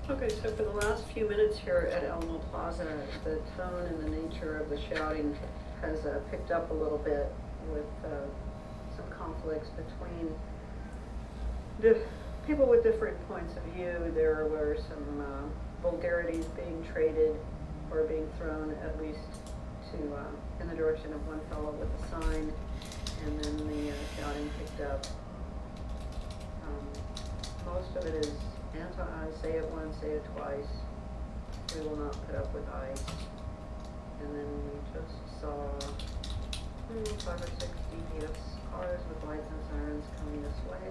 Okay, so for the last few minutes here at Alamo Plaza, the tone and the nature of the shouting has picked up a little bit with some conflicts between people with different points of view. There were some vulgarities being traded or being thrown at least to in the direction of one fellow with a sign, and then the shouting picked up. Most of it is say it once, say it twice. We will not put up with ice. And then we just saw 5 or 6 DPS cars with lights and sirens coming this way.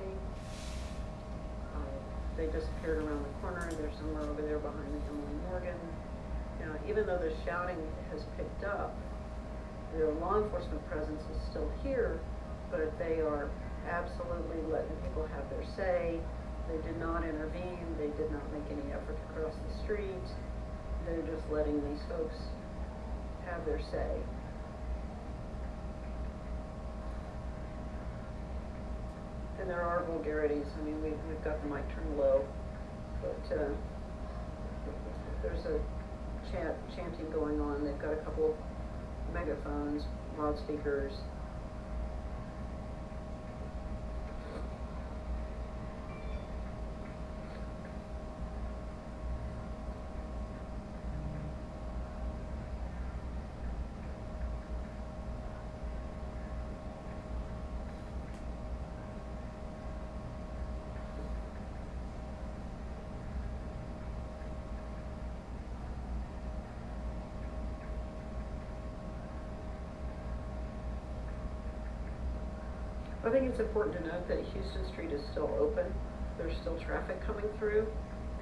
They disappeared around the corner. They're somewhere over there behind the Emily Morgan. Now, even though the shouting has picked up, the law enforcement presence is still here, but they are absolutely letting people have their say. They did not intervene. They did not make any effort to cross the street. They're just letting these folks have their say. And there are vulgarities. I mean, we've got the mic turned low, but there's a chanting going on. They've got a couple of megaphones, loudspeakers. I think it's important to note that Houston Street is still open. There's still traffic coming through,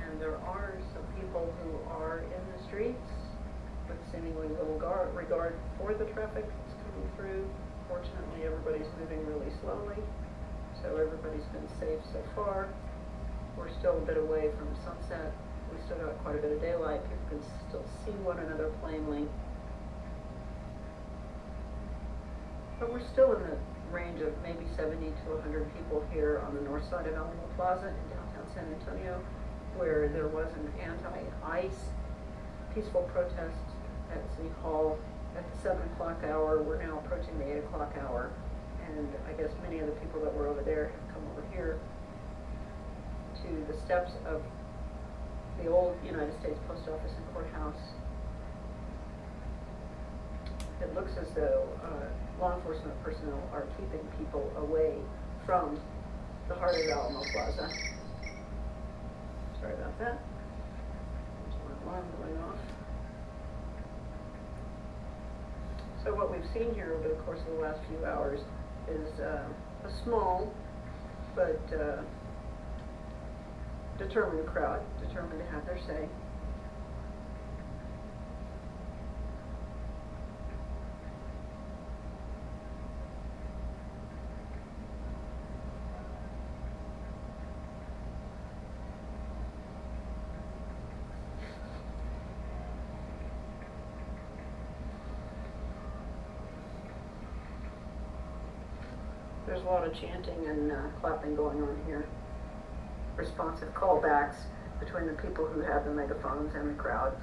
and there are some people who are in the streets with seemingly little regard for the traffic that's coming through. Fortunately, everybody's moving really slowly, so everybody's been safe so far. We're still a bit away from sunset. We still got quite a bit of daylight. People can still see one another plainly. But we're still in the range of maybe 70 to 100 people here on the north side of Alamo Plaza in downtown San Antonio, where there was an anti-ICE peaceful protest at City Hall at the 7 o'clock hour. We're now approaching the 8 o'clock hour, and I guess many of the people that were over there have come over here to the steps of the old United States Post Office and Courthouse. It looks as though law enforcement personnel are keeping people away from the heart of Alamo Plaza. Sorry about that. There's my alarm going off. So what we've seen here over the course of the last few hours is a small but determined crowd, determined to have their say. There's a lot of chanting and clapping going on here. Responsive callbacks between the people who have the megaphones and the crowd.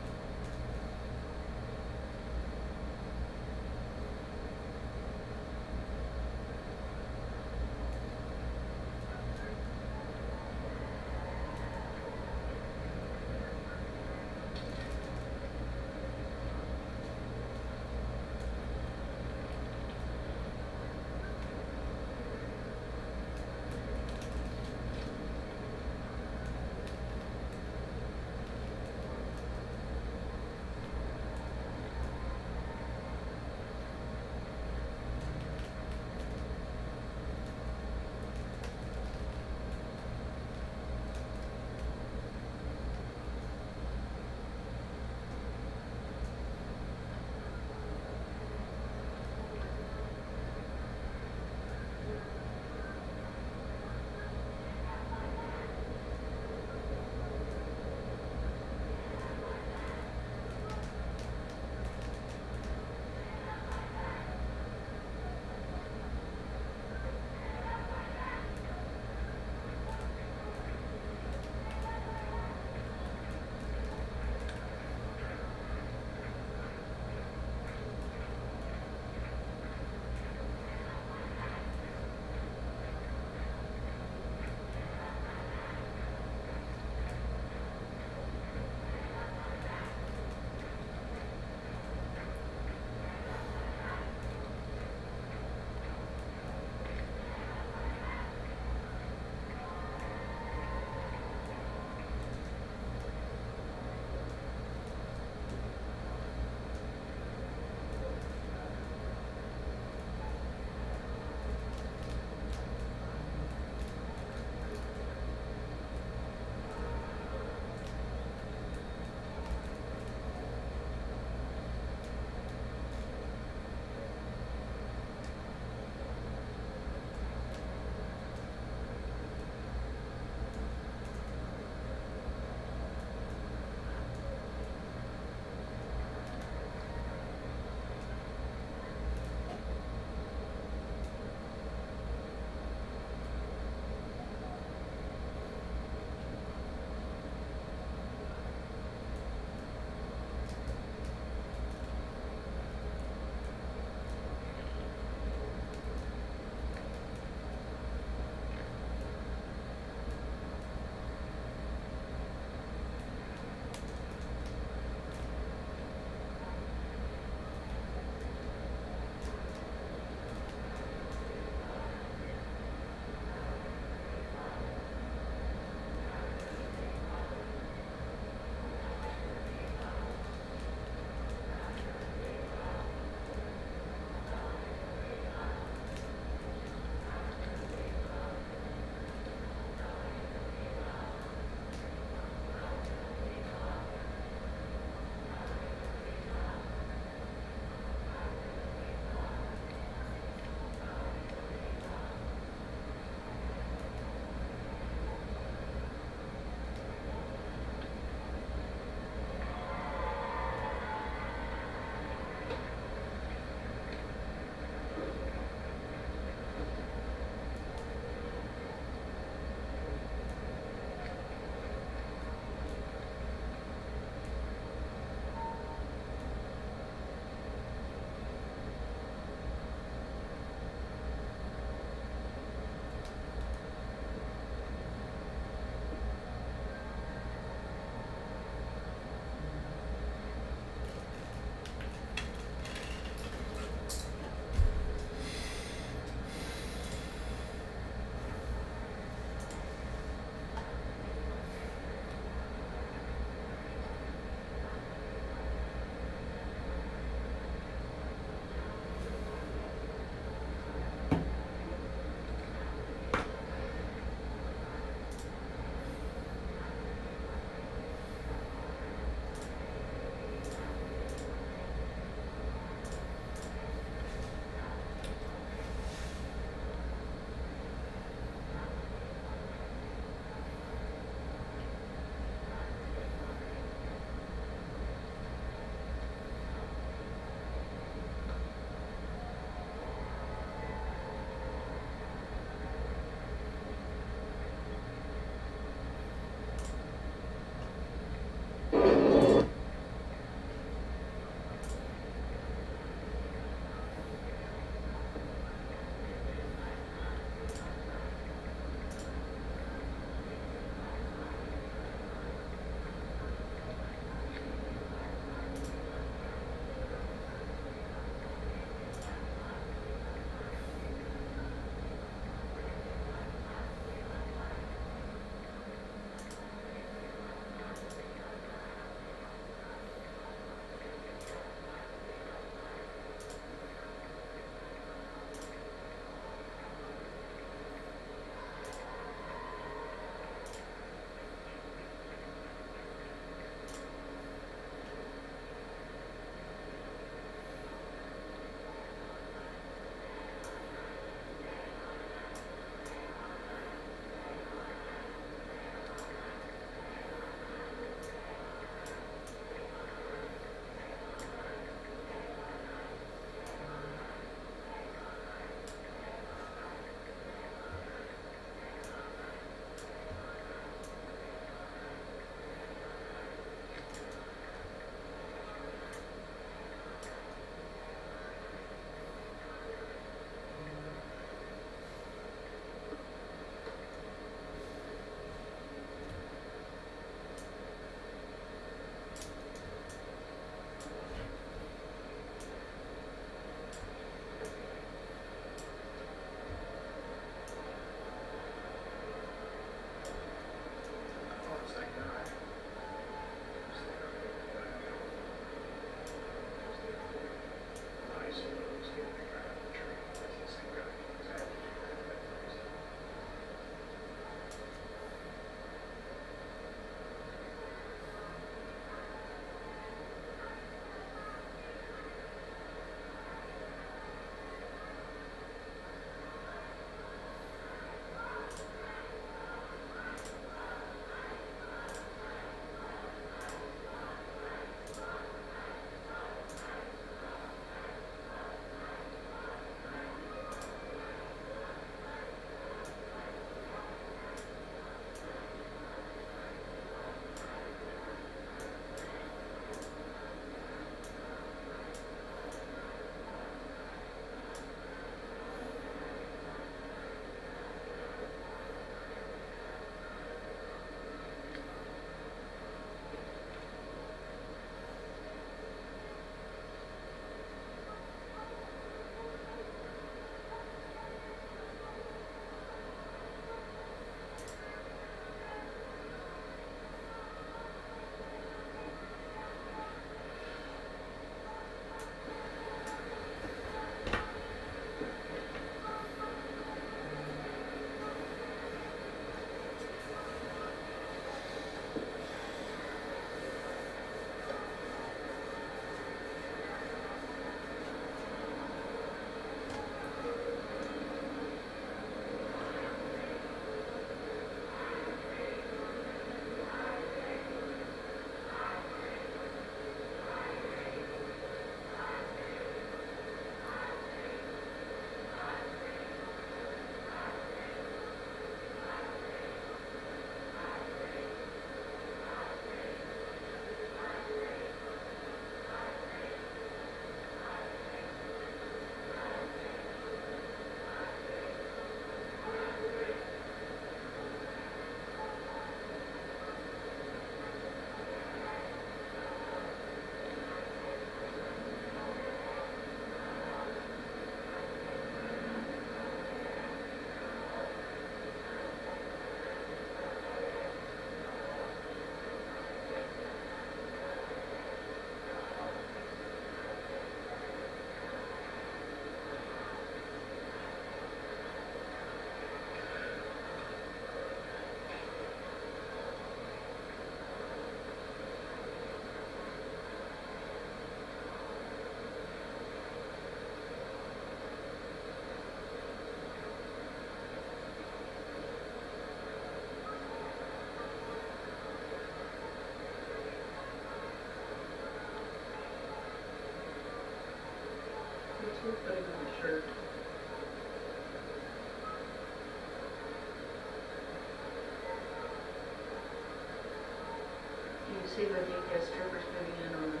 see the DPS troopers moving in on the,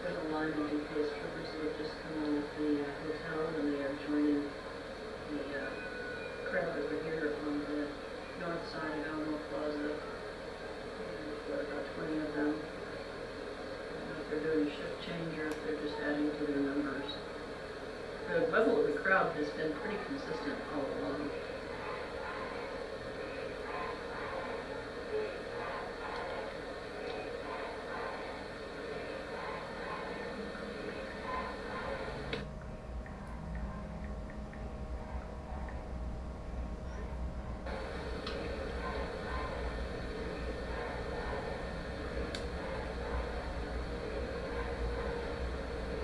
there's a line of DPS troopers that have just come on at the hotel, and they are joining the crowd over here on the north side of Alamo Plaza. And there are about 20 of them. I don't know if they're doing a shift change or if they're just adding to their numbers. The level of the crowd has been pretty consistent all along.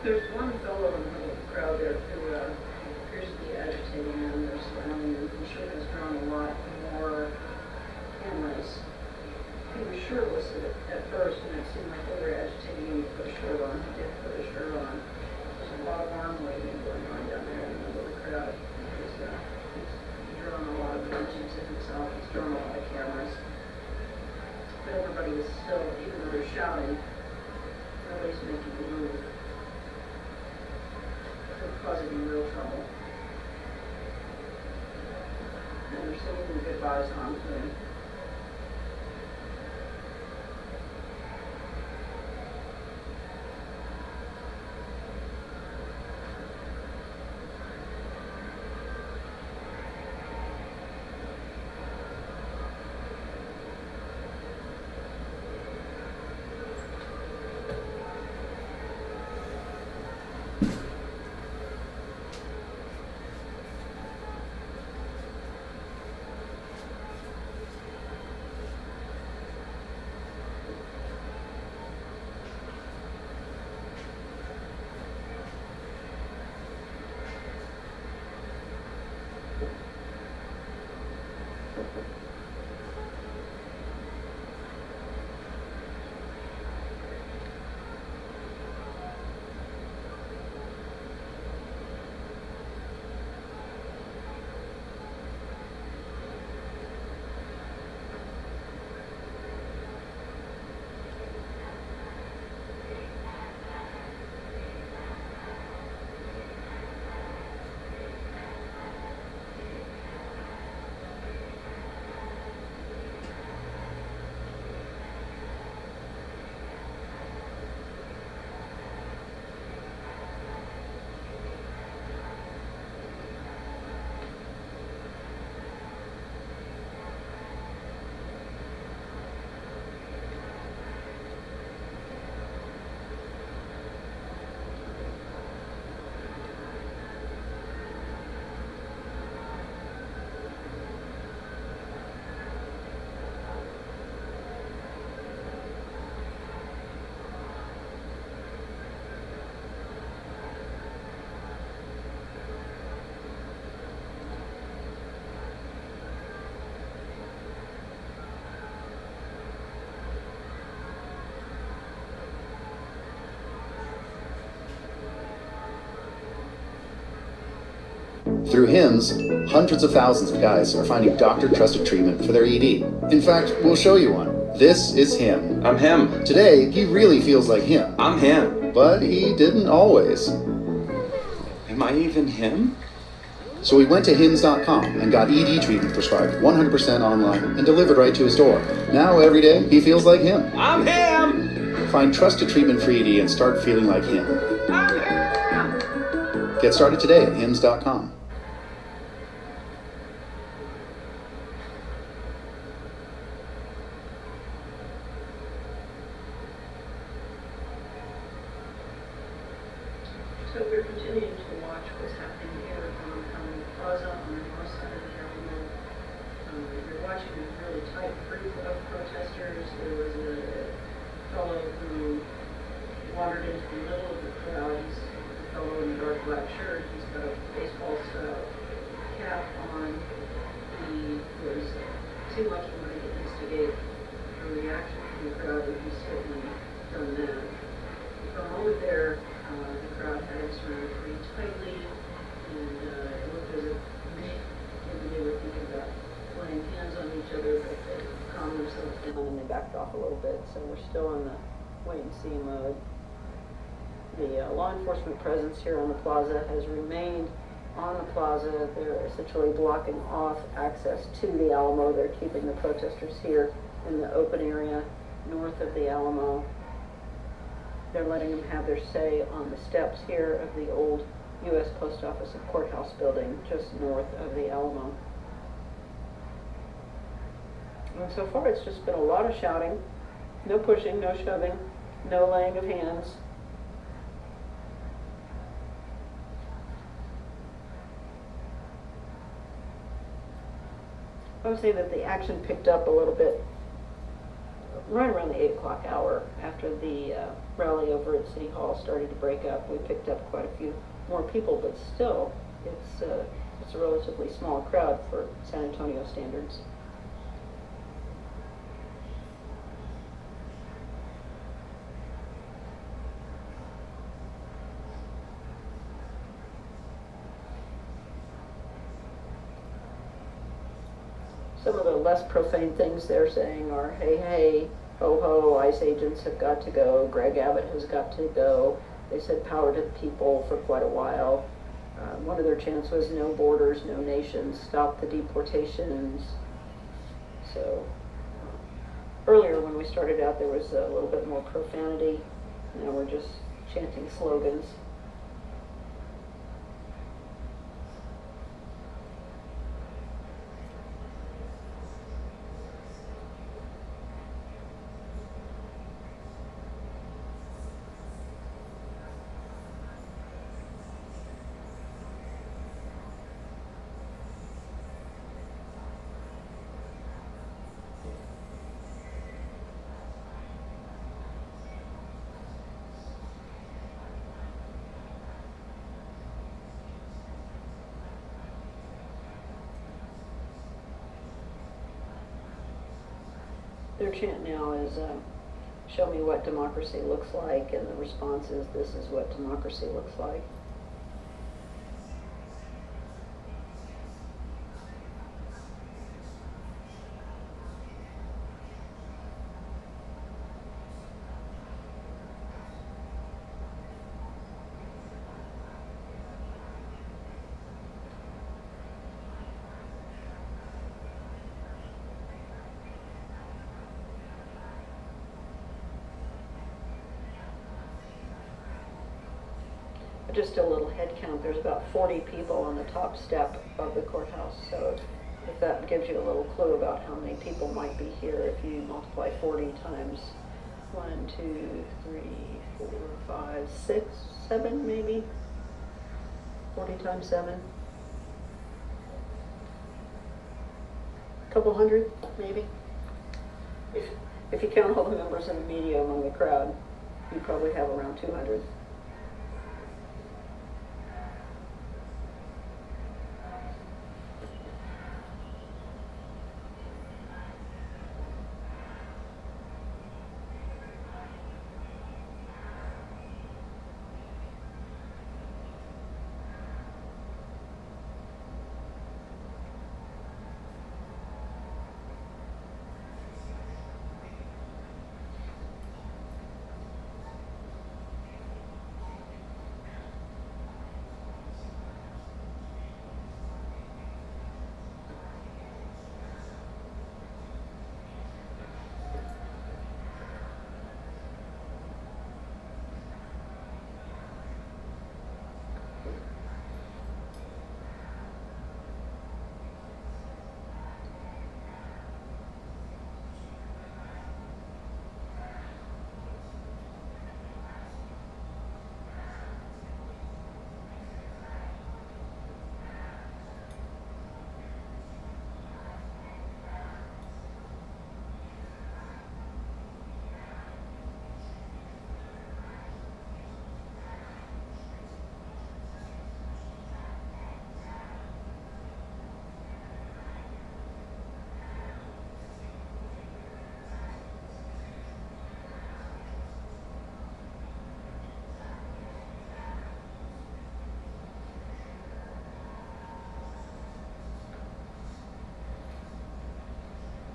There's one fellow in the middle of the crowd there who appears to be agitating them. They're surrounding him. I'm sure has drawn a lot more cameras. He was shirtless at first, and it seemed like they were agitating him to put a shirt on. He did put a shirt on. There's a lot of arm waving going on down there in the middle of the crowd. He's drawn a lot of attention to himself. He's drawn a lot of cameras. But everybody is still, even though they're shouting, nobody's making a move. Causing him real trouble. And they're singing goodbyes on to him. Through hymns, hundreds of thousands of guys are finding doctor-trusted treatment for their ED. In fact, we'll show you one. This is him. I'm him. Today, he really feels like him. I'm him. But he didn't always. Am I even him? So he went to hims.com and got ED treatment prescribed 100% online and delivered right to his door. Now every day, he feels like him. I'm him! Find trusted treatment for ED and start feeling like him. I'm him! Get started today at hims.com. So we're continuing to watch what's happening here on the plaza on the north side of the Alamo. You're watching a really tight group of protesters. There was a fellow who wandered into the middle of the crowd. He's a fellow in a dark black shirt. He's got a baseball style cap on. He seemed like he wanted to instigate a reaction from the crowd, and he's certainly done that. For a moment there, the crowd had him surrounded pretty tightly, and it looked as if maybe they were thinking about laying hands on each other, but they comments and then they backed off a little bit, so we're still in the wait and see mode. The law enforcement presence here on the plaza has remained on the plaza. They're essentially blocking off access to the Alamo. They're keeping the protesters here in the open area north of the Alamo. They're letting them have their say on the steps here of the old U.S. Post Office and Courthouse building just north of the Alamo. And so far it's just been a lot of shouting, no pushing, no shoving, no laying of hands. I would say that the action picked up a little bit right around the 8 o'clock hour after the rally over at City Hall started to break up. We picked up quite a few more people, but still, it's a relatively small crowd for San Antonio standards. Some of the less profane things they're saying are, hey, hey, ho, ho, ICE agents have got to go, Greg Abbott has got to go. They said power to the people for quite a while. One of their chants was no borders, no nations, stop the deportations. So earlier when we started out there was a little bit more profanity. Now we're just chanting slogans. Their chant now is, show me what democracy looks like, and the response is, this is what democracy looks like. Just a little head count, there's about 40 people on the top step of the courthouse, so if that gives you a little clue about how many people might be here, if you multiply 40 times 1, 2, 3, 4, 5, 6, 7 maybe, 40 times 7, a couple hundred maybe. If you count all the members of the media among the crowd, you probably have around 200.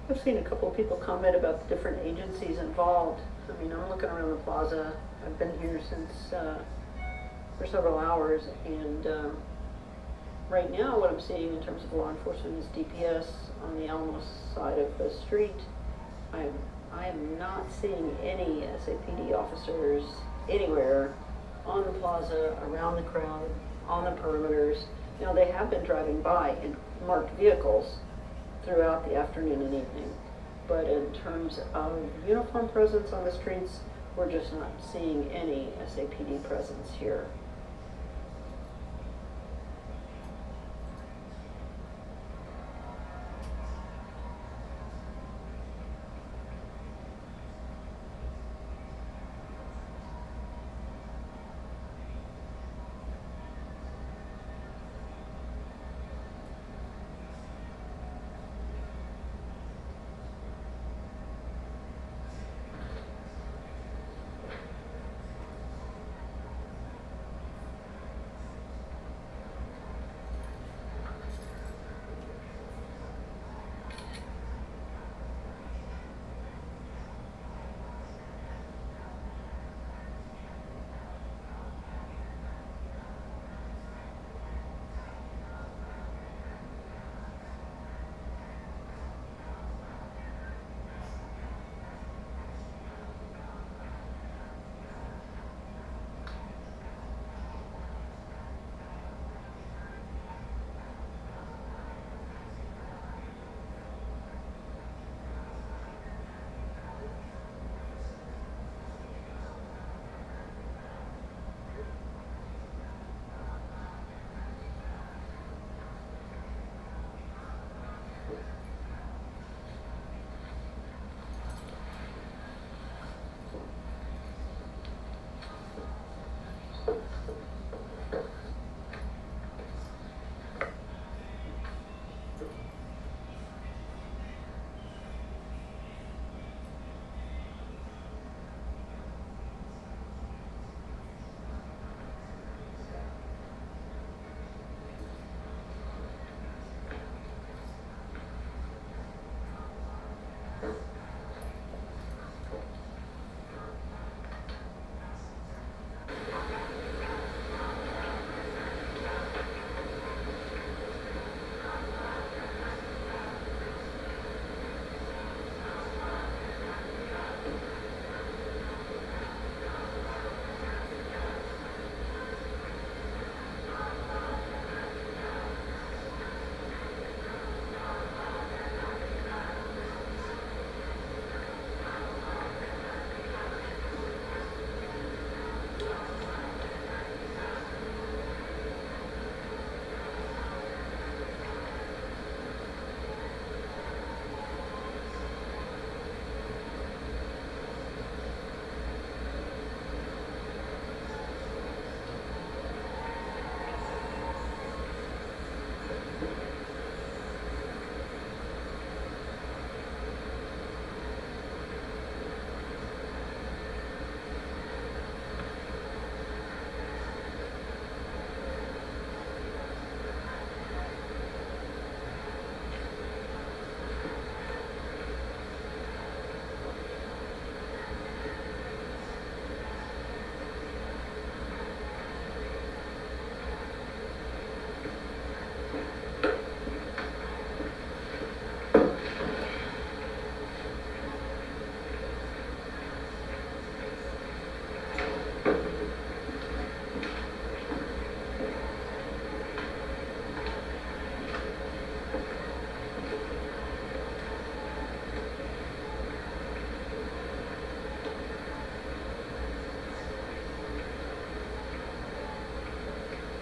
I've seen a couple of people comment about the different agencies involved. I mean, I'm looking around the plaza. I've been here since, for several hours, and right now what I'm seeing in terms of law enforcement is DPS on the Alamos side of the street. I am not seeing any SAPD officers anywhere on the plaza, around the crowd, on the perimeters. Now, they have been driving by in marked vehicles throughout the afternoon and evening, but in terms of uniform presence on the streets, we're just not seeing any SAPD presence here.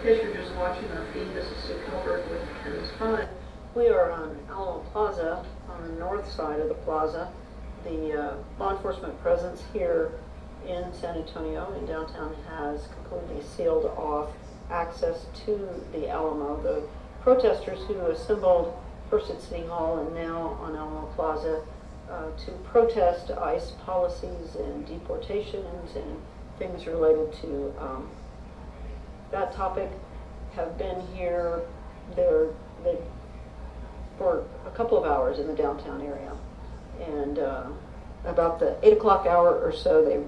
In case you're just watching our feed, this is Sue Kilberg with Ken's Fun. We are on Alamo Plaza, on the north side of the plaza. The law enforcement presence here in San Antonio, in downtown, has completely sealed off access to the Alamo. The protesters who assembled first at City Hall and now on Alamo Plaza to protest ICE policies and deportations and things related to that topic have been here for a couple of hours in the downtown area. And about the 8 o'clock hour or so,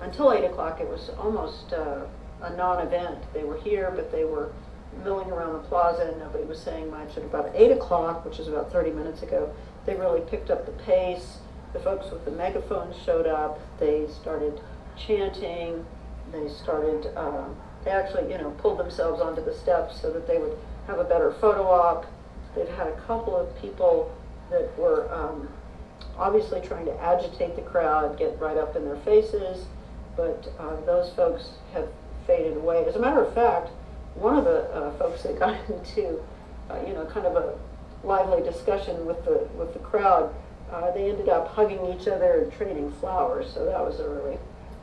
until 8 o'clock, it was almost a non-event. They were here, but they were milling around the plaza and nobody was saying much. At about 8 o'clock, which is about 30 minutes ago, they really picked up the pace. The folks with the megaphones showed up. They started chanting. They started, they actually, pulled themselves onto the steps so that they would have a better photo op. They've had a couple of people that were obviously trying to agitate the crowd, get right up in their faces, but those folks have faded away. As a matter of fact, one of the folks that got into, kind of a lively discussion with the crowd, they ended up hugging each other and trading flowers. So that was a really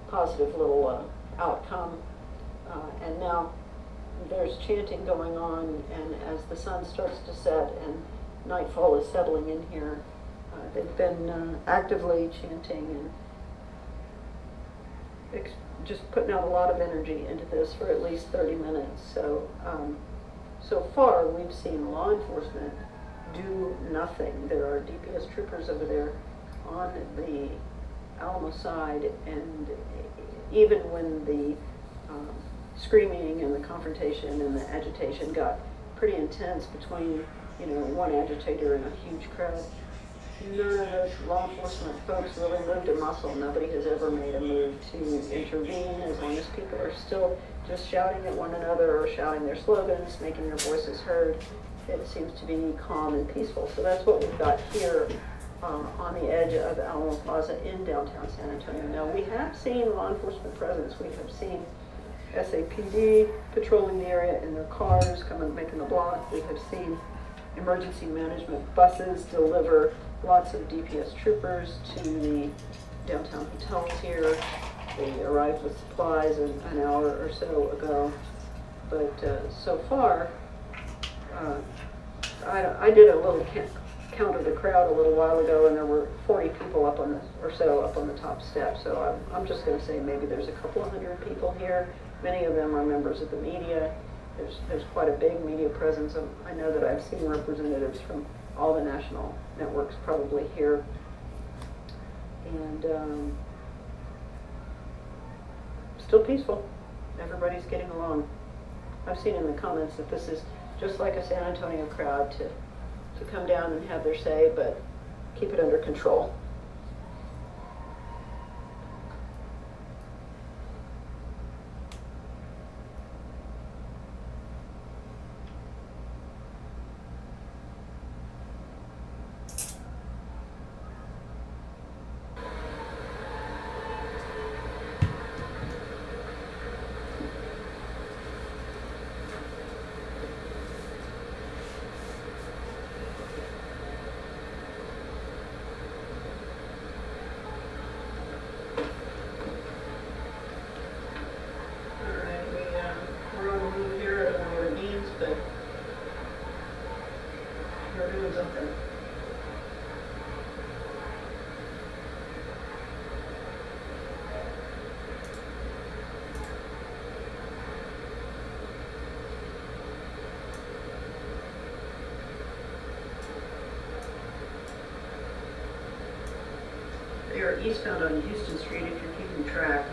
positive little outcome. And now there's chanting going on, and as the sun starts to set and nightfall is settling in here, they've been actively chanting and just putting out a lot of energy into this for at least 30 minutes. So, so far we've seen law enforcement do nothing. There are DPS troopers over there on the Alamo side, and even when the screaming and the confrontation and the agitation got pretty intense between, one agitator and a huge crowd, none of those law enforcement folks really moved a muscle. Nobody has ever made a move to intervene, as long as people are still just shouting at one another or shouting their slogans, making their voices heard. It seems to be calm and peaceful. So that's what we've got here on the edge of Alamo Plaza in downtown San Antonio. Now, we have seen law enforcement presence. We have seen SAPD patrolling the area in their cars, coming, making the block. We have seen emergency management buses deliver lots of DPS troopers to the downtown hotels here. They arrived with supplies an hour or so ago. But so far, I did a little count of the crowd a little while ago, and there were 40 people up on the top step. So I'm just going to say maybe there's a couple of hundred people here. Many of them are members of the media. There's quite a big media presence. I know that I've seen representatives from all the national networks probably here. And still peaceful. Everybody's getting along. I've seen in the comments that this is just like a San Antonio crowd to come down and have their say, but keep it under control. They are eastbound on Houston Street if you're keeping track.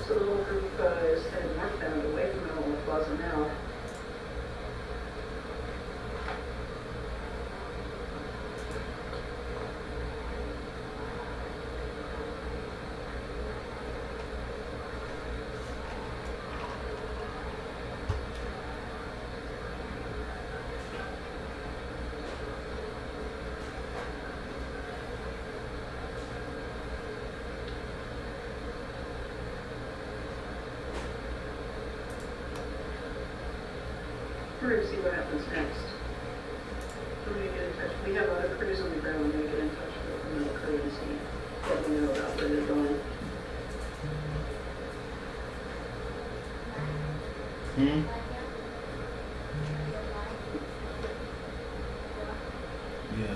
So the little group is headed northbound away from Alamo Plaza now. We're gonna see what happens next. We're gonna get in touch. We have other crews on the ground. We're gonna get in touch with another crew and see what we know about where they're going. Hmm? Yeah.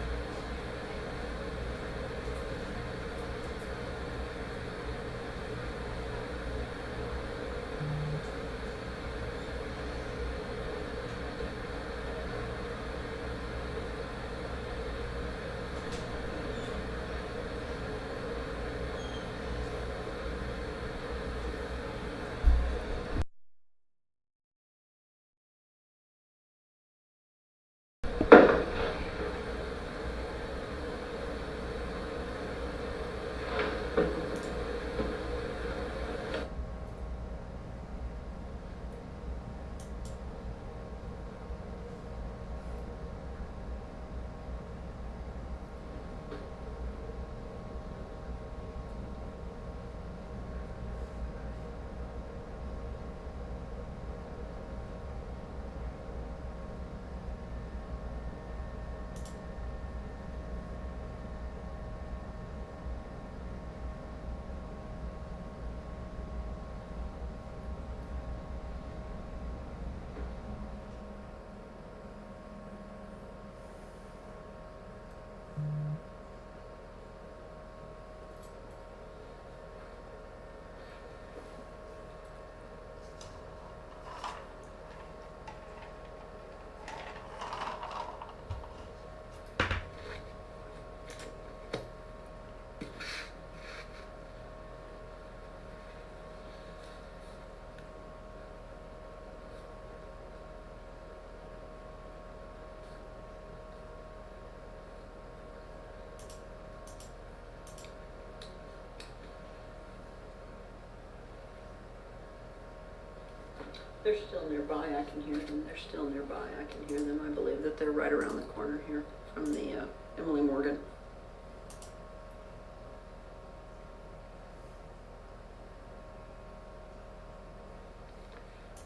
They're still nearby. I can hear them. They're still nearby. I can hear them. I believe that they're right around the corner here from the Emily Morgan.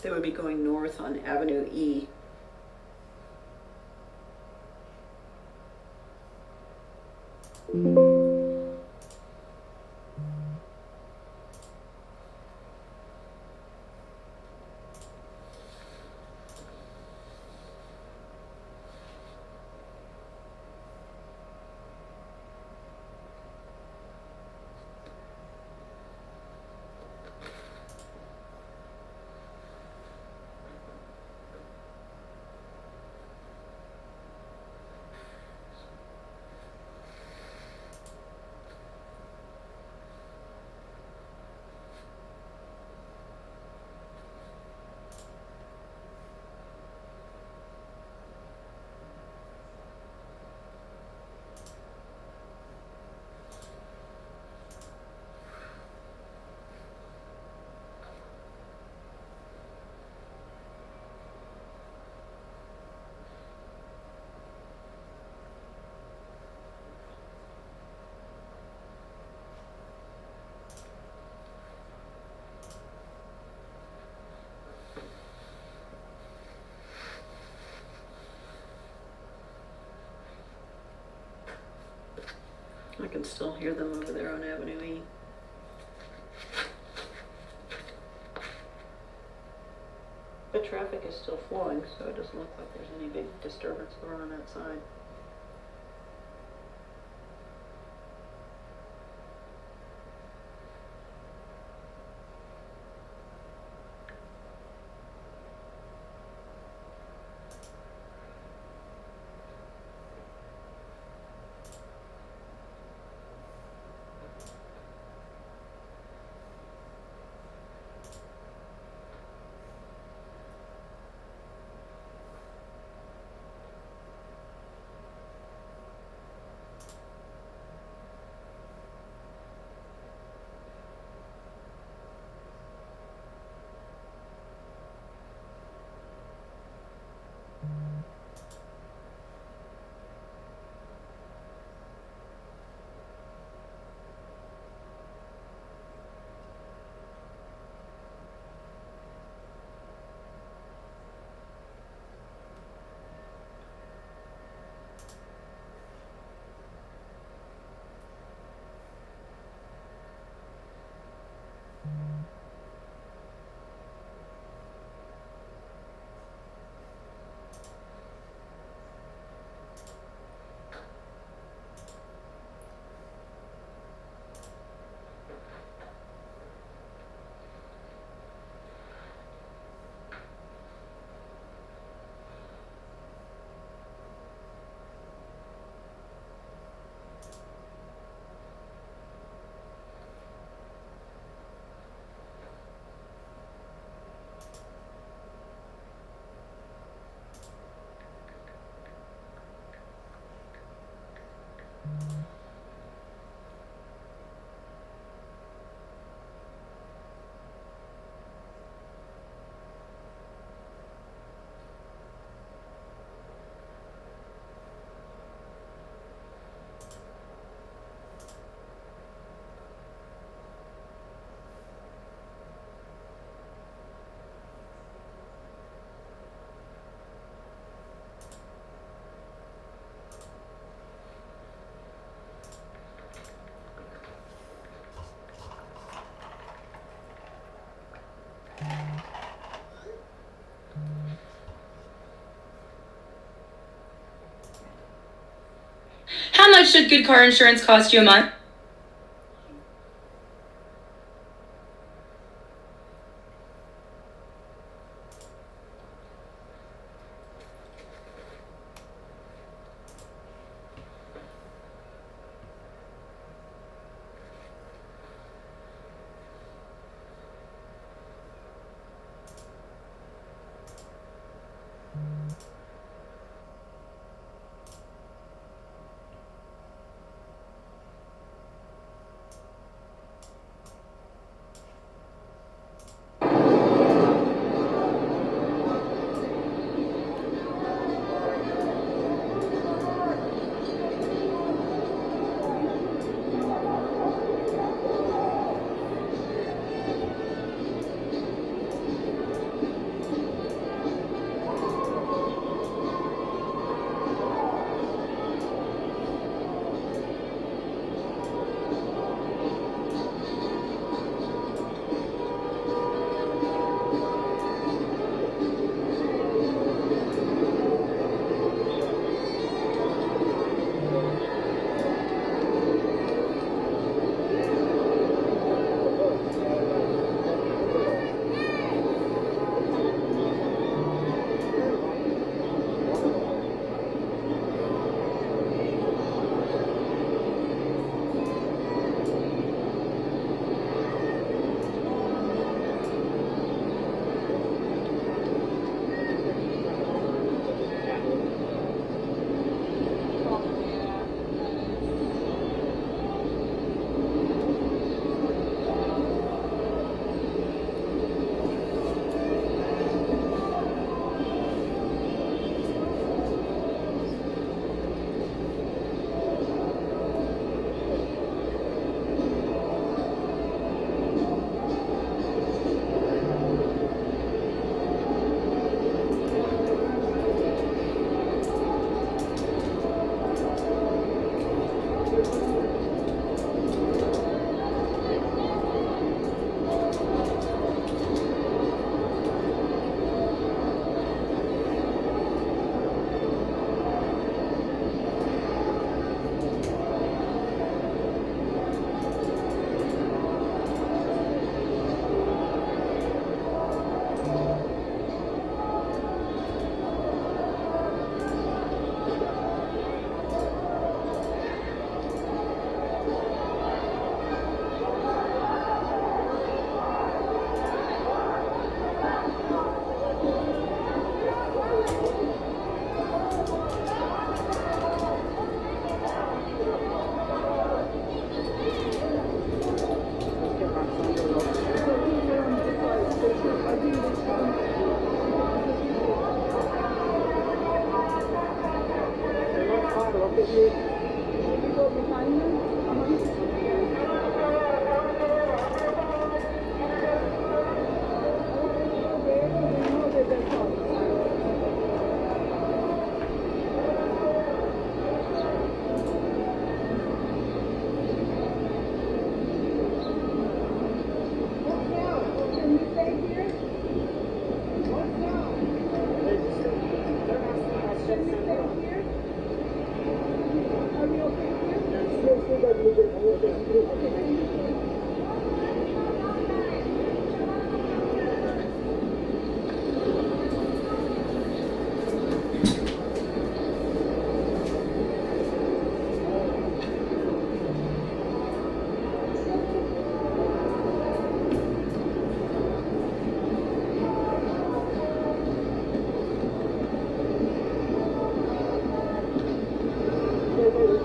They would be going north on Avenue E. I can still hear them over there on Avenue E. But traffic is still flowing, so it doesn't look like there's any big disturbance going on that side. much should good car insurance cost you a month?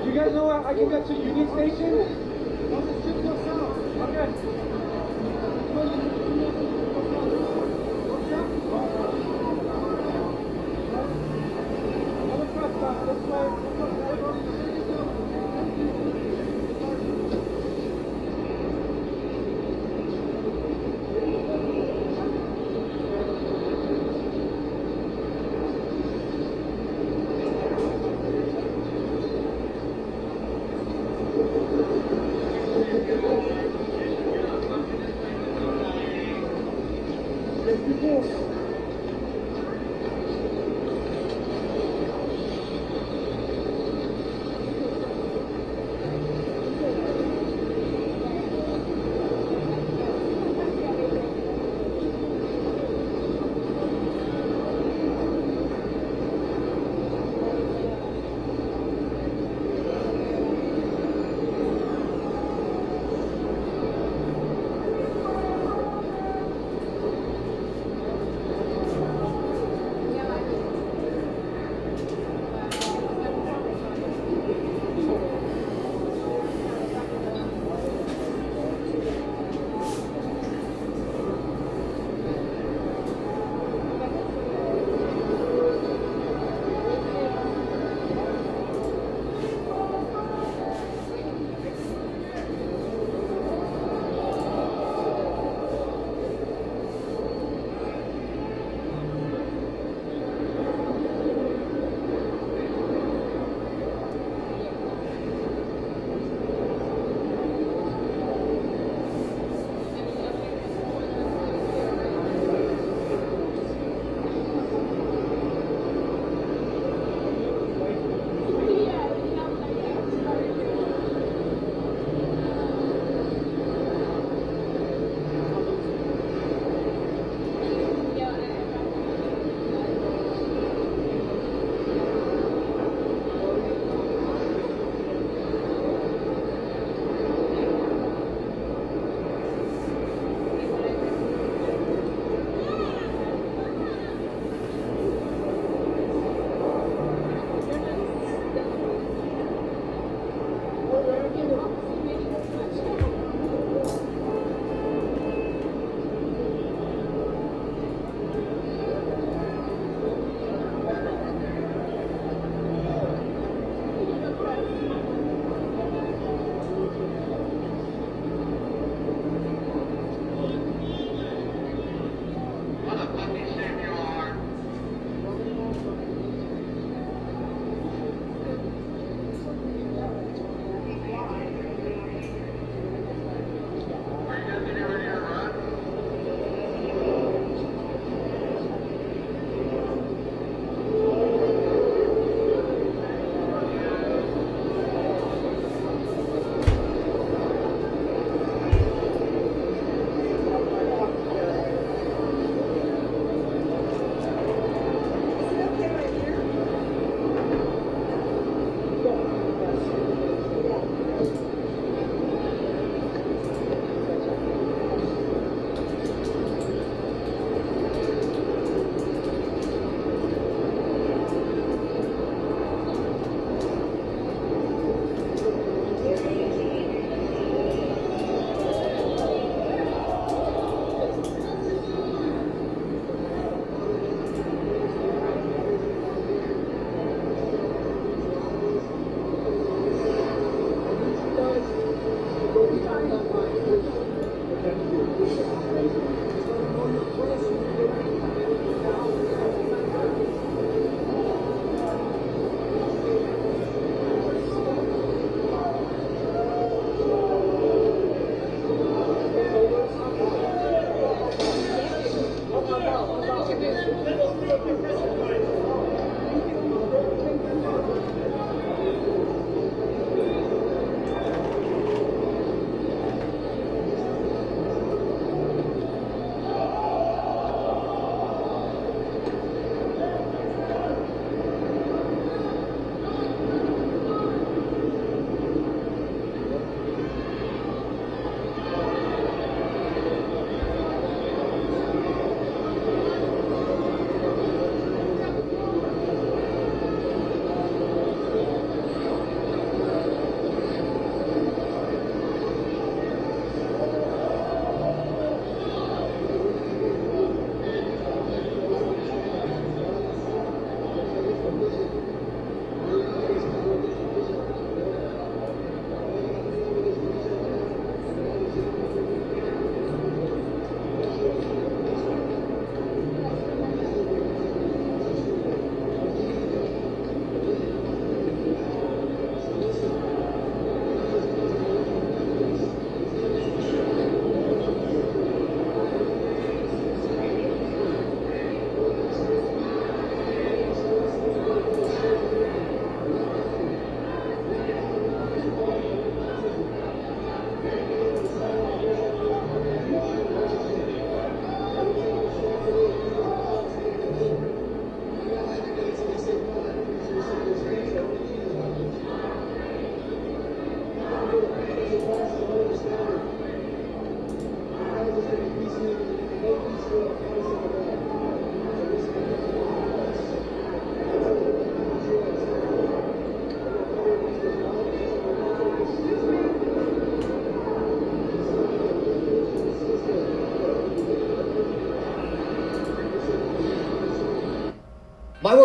You guys know I can get to Union Station? Okay.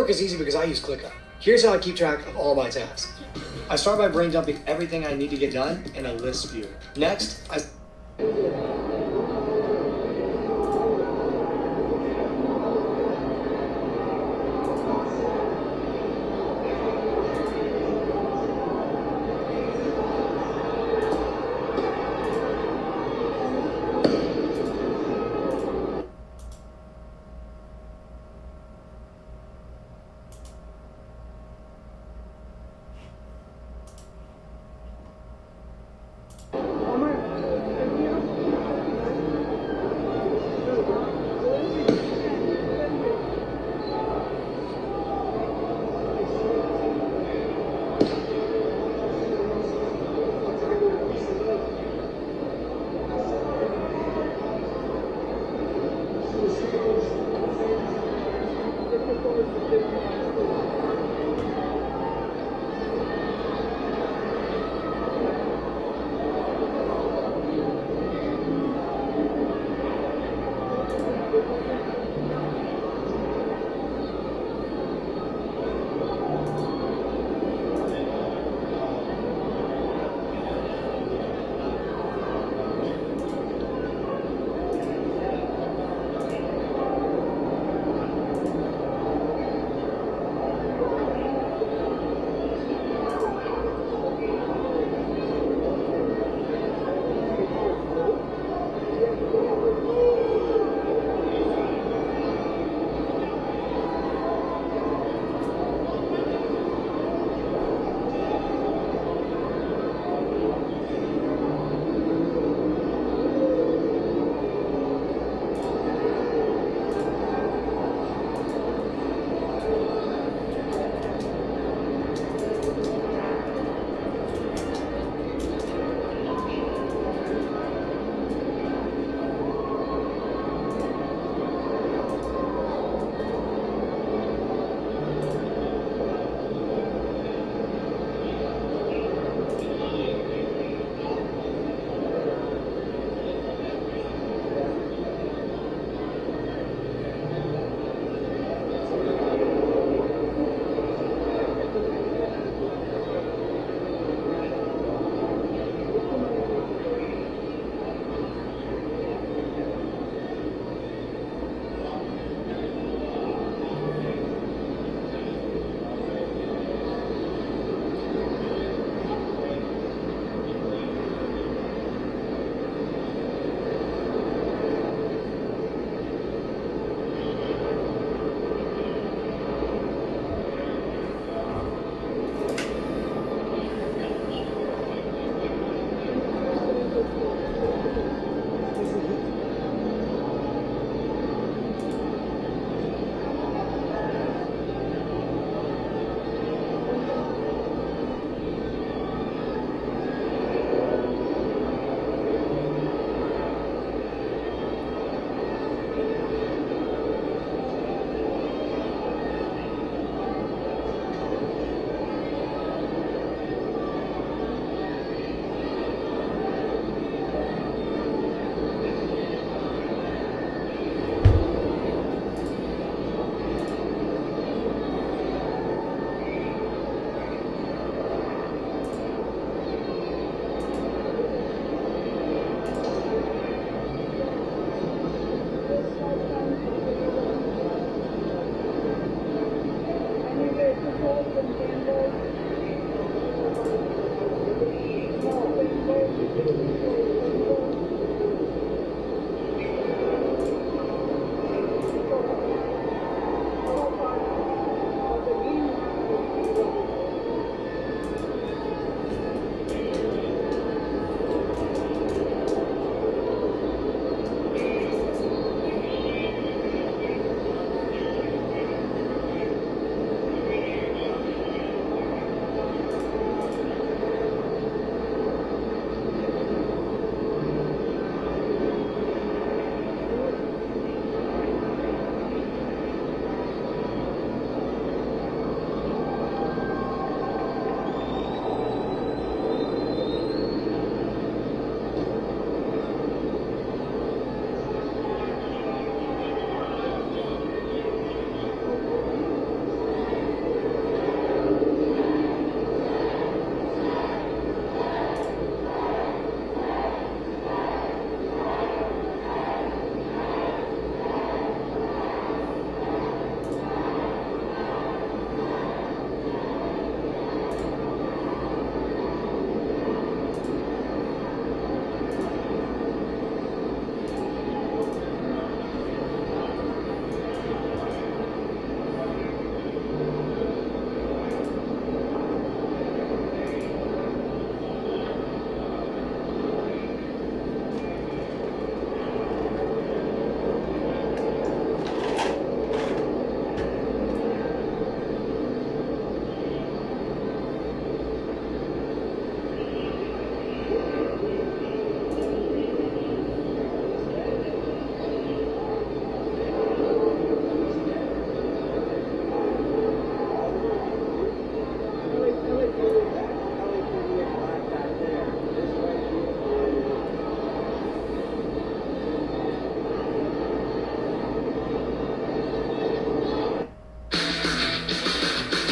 work is easy because I use ClickUp. Here's how I keep track of all my tasks. I start by brain dumping everything I need to get done in a list view. Next,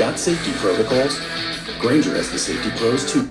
Got safety protocols? Granger has the safety pros too.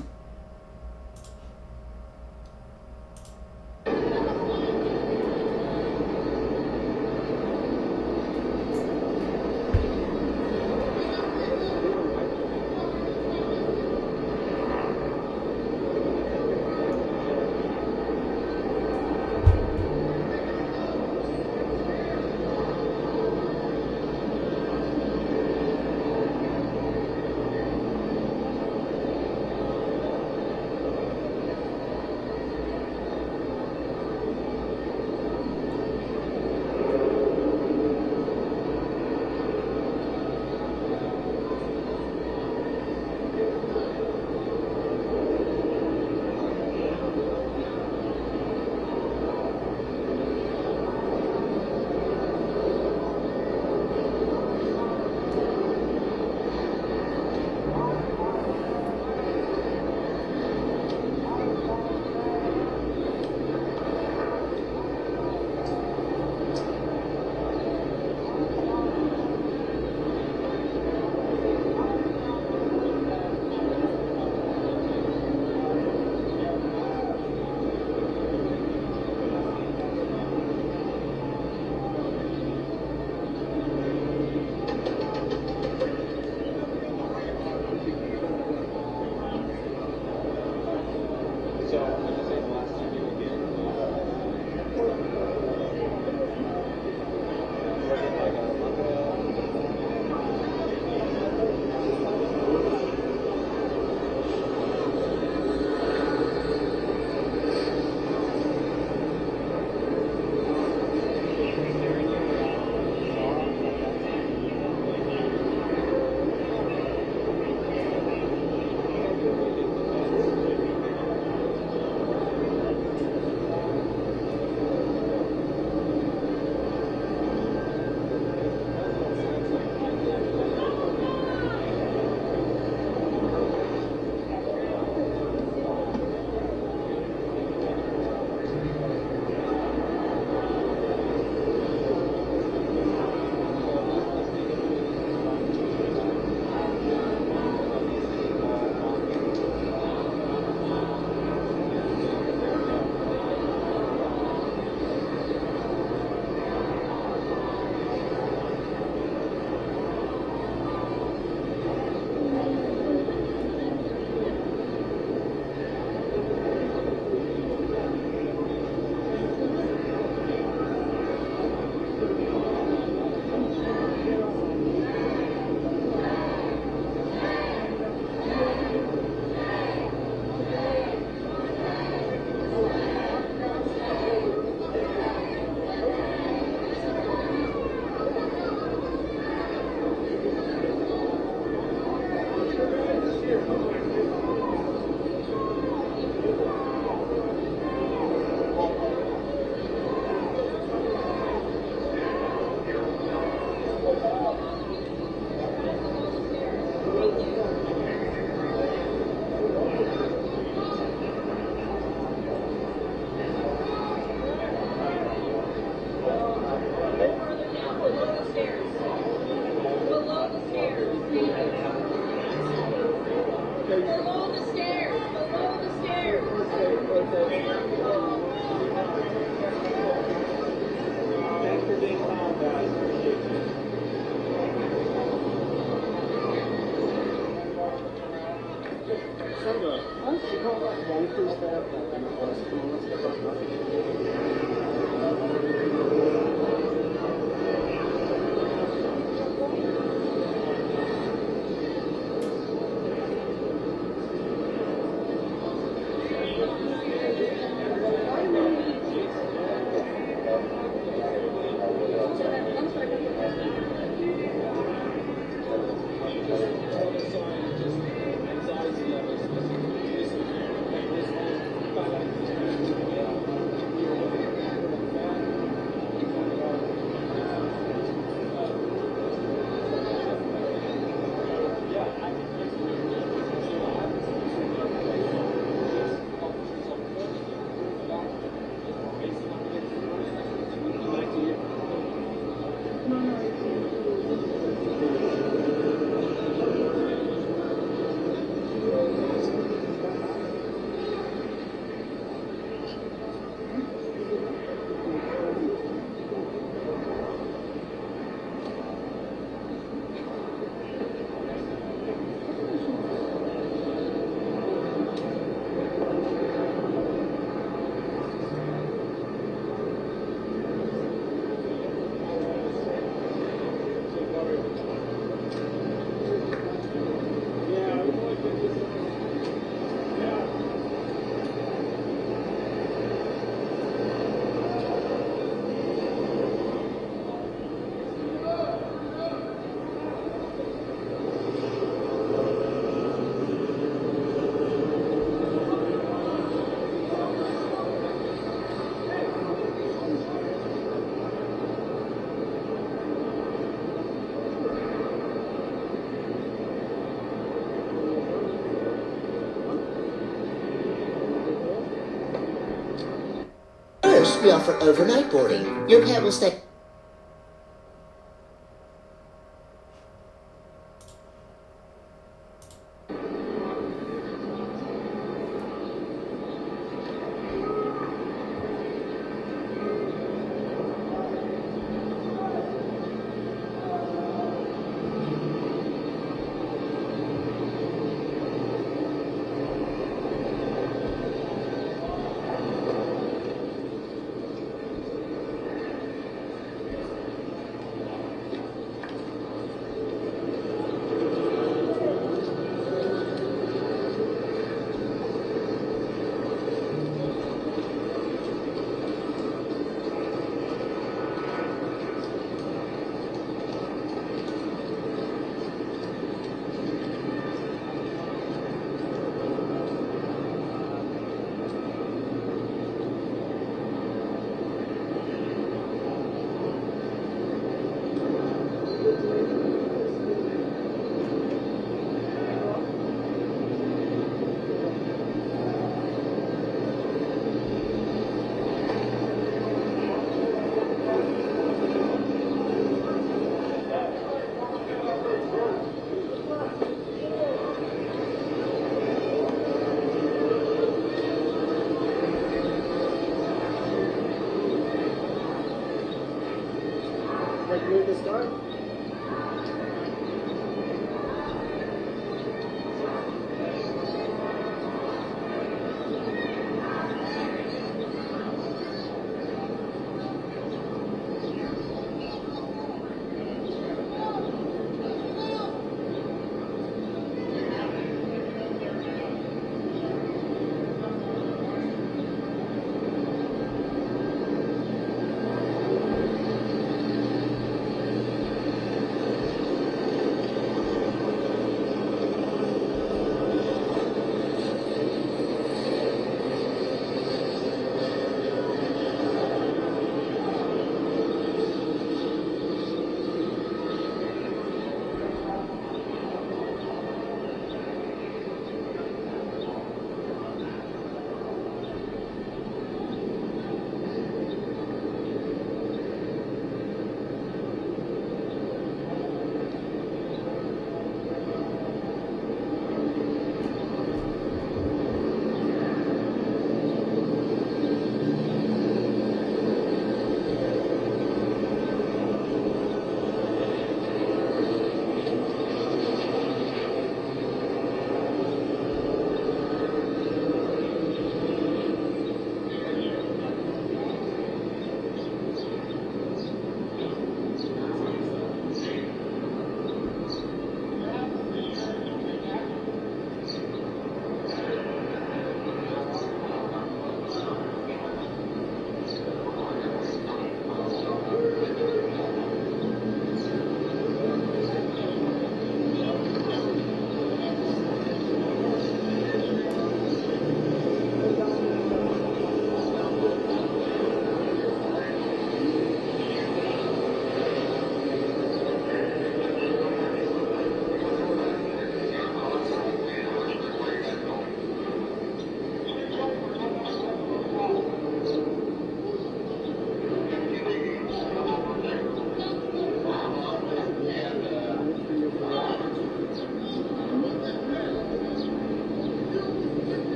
We offer overnight boarding. Your pet will stay.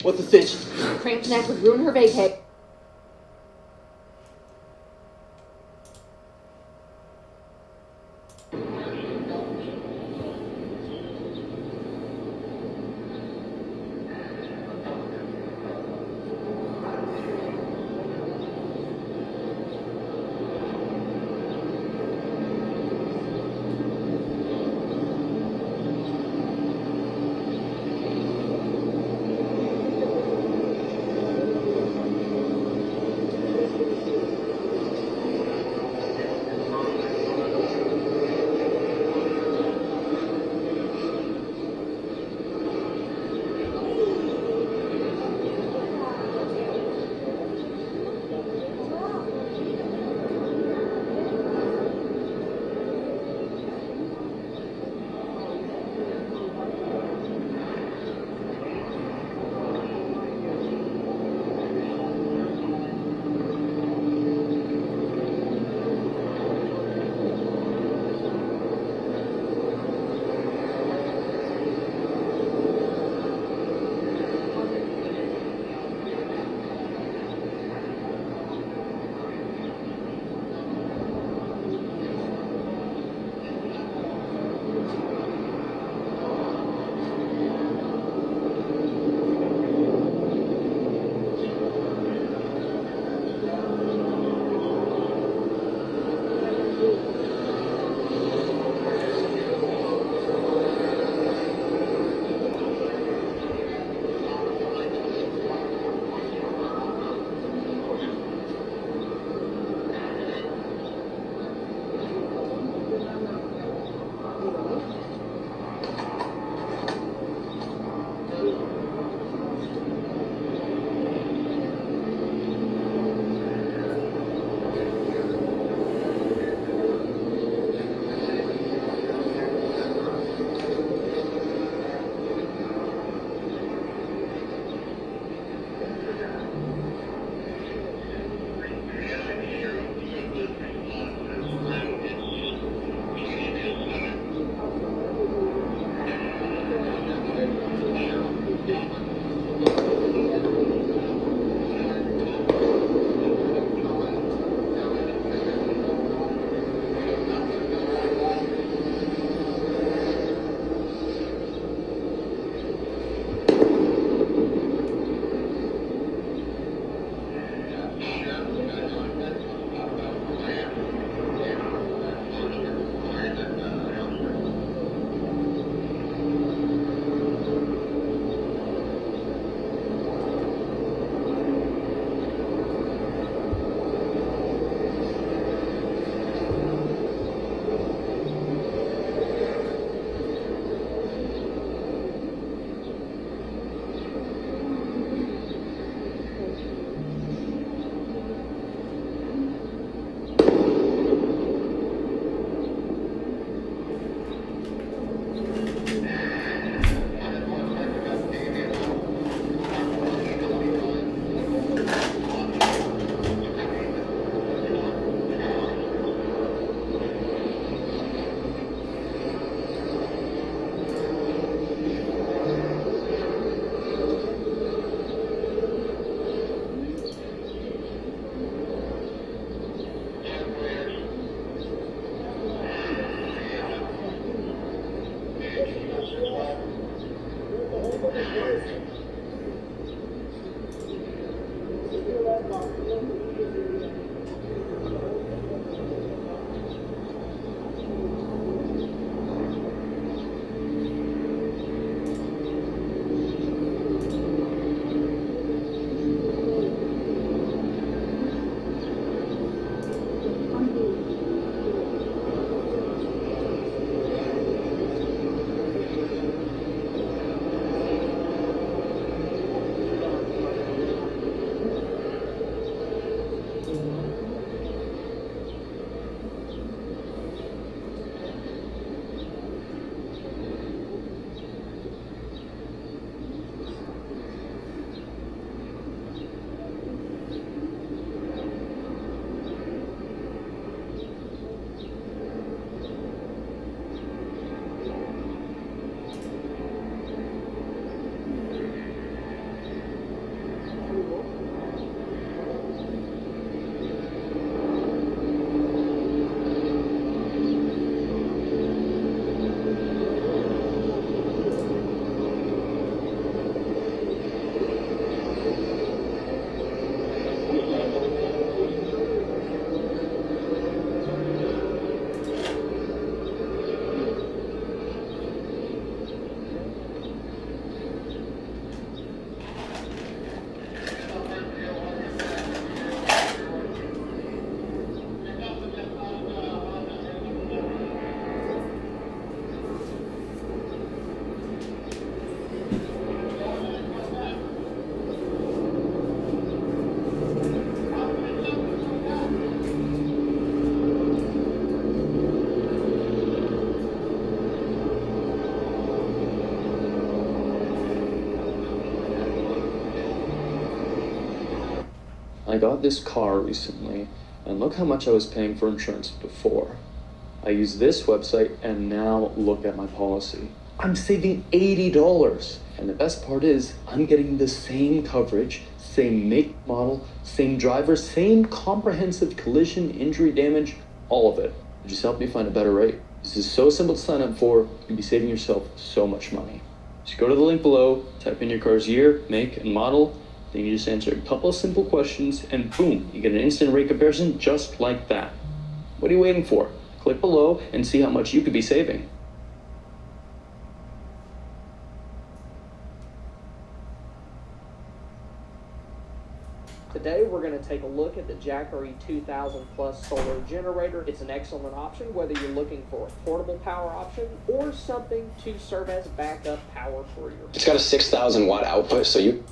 What's the stitch? Cramped neck would ruin her vacay. I got this car recently, and look how much I was paying for insurance before. I use this website, and now look at my policy. I'm saving $80. And the best part is, I'm getting the same coverage, same make, model, same driver, same comprehensive collision, injury damage, all of it. Just help me find a better rate. This is so simple to sign up for, you'll be saving yourself so much money. Just go to the link below, type in your car's year, make, and model, then you just answer a couple of simple questions, and boom, you get an instant rate comparison just like that. What are you waiting for? Click below and see how much you could be saving. Today we're going to take a look at the Jackery 2000 Plus solar generator. It's an excellent option whether you're looking for a portable power option or something to serve as backup power for your... It's got a 6,000 watt output, so you...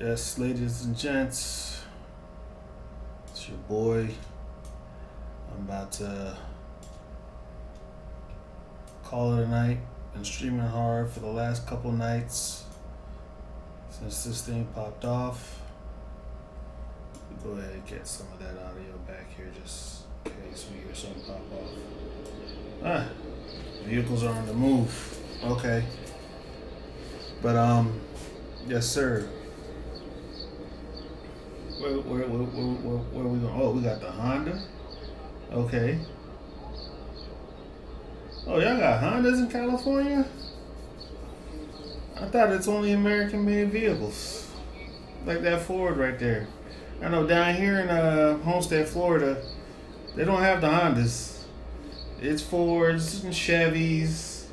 Yes, ladies and gents, it's your boy. I'm about to call it a night. Been streaming hard for the last couple nights since this thing popped off. Go ahead and get some of that audio back here just in case we hear something pop off. Vehicles are on the move. Okay. But yes sir. Where we going? Oh, we got the Honda. Okay. Oh, y'all got Hondas in California? I thought it's only American-made vehicles. Like that Ford right there. I know down here in Homestead, Florida, they don't have the Hondas. It's Fords and Chevys.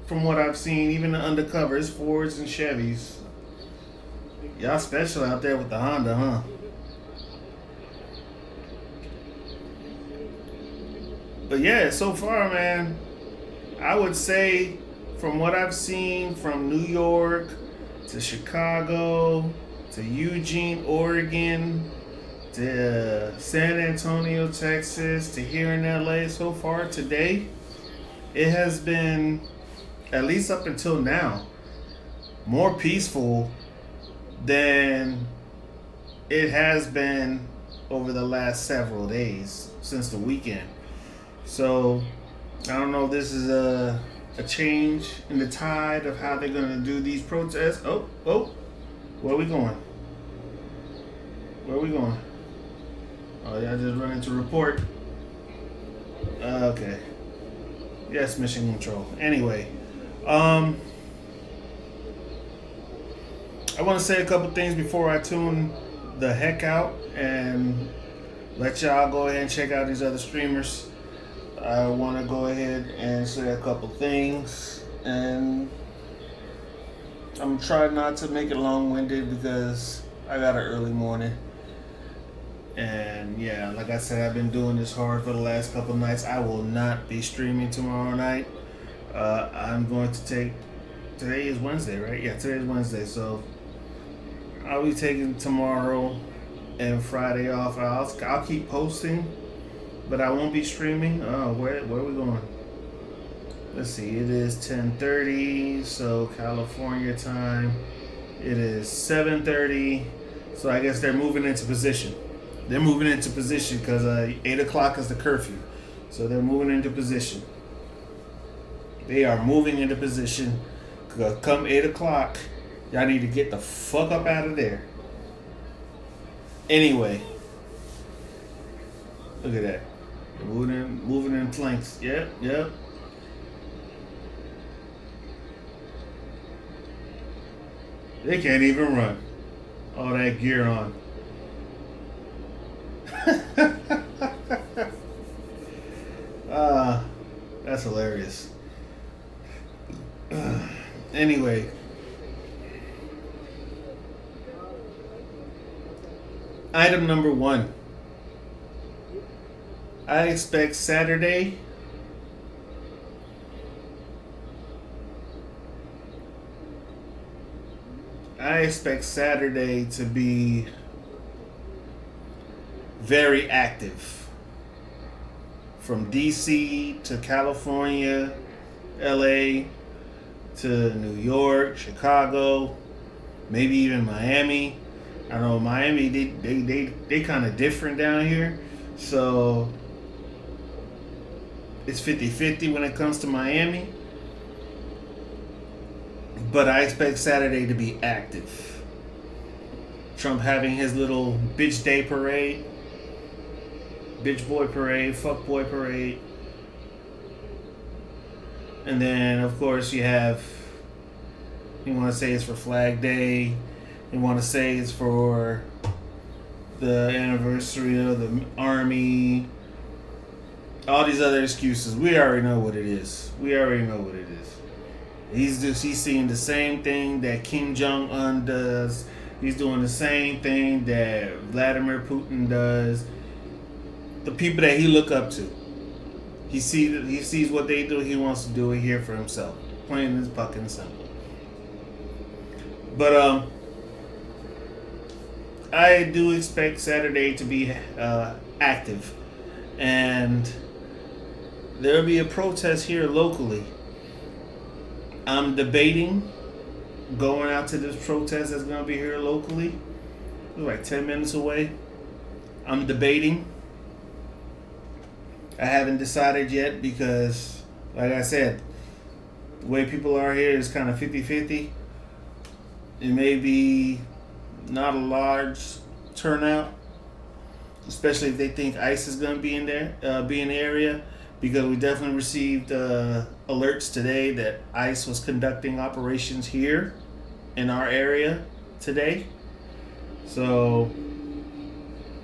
From what I've seen, even the undercover, it's Fords and Chevys. Y'all special out there with the Honda, huh? But yeah, so far, man, I would say from what I've seen from New York to Chicago to Eugene, Oregon to San Antonio, Texas to here in LA so far today, it has been, at least up until now, more peaceful than it has been over the last several days since the weekend. So I don't know if this is a change in the tide of how they're gonna do these protests. Oh, where are we going? Where are we going? Oh, y'all just run into report. Okay. Yes, mission control. Anyway, I want to say a couple things before I tune the heck out and let y'all go ahead and check out these other streamers. I want to go ahead and say a couple things, and I'm trying not to make it long-winded because I got an early morning. And yeah, like I said, I've been doing this hard for the last couple nights. I will not be streaming tomorrow night. I'm going to take, today is Wednesday, right? Yeah, today is Wednesday, so I'll be taking tomorrow and Friday off. I'll keep posting, but I won't be streaming. Oh, where are we going? Let's see, it is 10:30, so California time. It is 7:30, so I guess they're moving into position. They're moving into position because 8 o'clock is the curfew, so they're moving into position. They are moving into position. Come 8 o'clock, y'all need to get the fuck up out of there. Anyway, look at that. Moving in planks. Yep. They can't even run. All that gear on. That's hilarious. Anyway. Item number 1. I expect Saturday to be very active. From DC to California, LA to New York, Chicago, maybe even Miami. I know Miami, they kind of different down here. So it's 50-50 when it comes to Miami. But I expect Saturday to be active. Trump having his little bitch day parade. Bitch boy parade, fuck boy parade. And then, of course, you want to say it's for Flag Day. You want to say it's for the anniversary of the Army. All these other excuses. We already know what it is. He's seeing the same thing that Kim Jong-un does. He's doing the same thing that Vladimir Putin does. The people that he look up to. He sees what they do. He wants to do it here for himself. Plain and fucking simple. But I do expect Saturday to be active, and there'll be a protest here locally. I'm debating going out to this protest that's going to be here locally. It's like 10 minutes away. I'm debating. I haven't decided yet because, like I said, the way people are here is kind of 50-50. It may be not a large turnout, especially if they think ICE is going to be in there, be in the area, because we definitely received alerts today that ICE was conducting operations here in our area today. So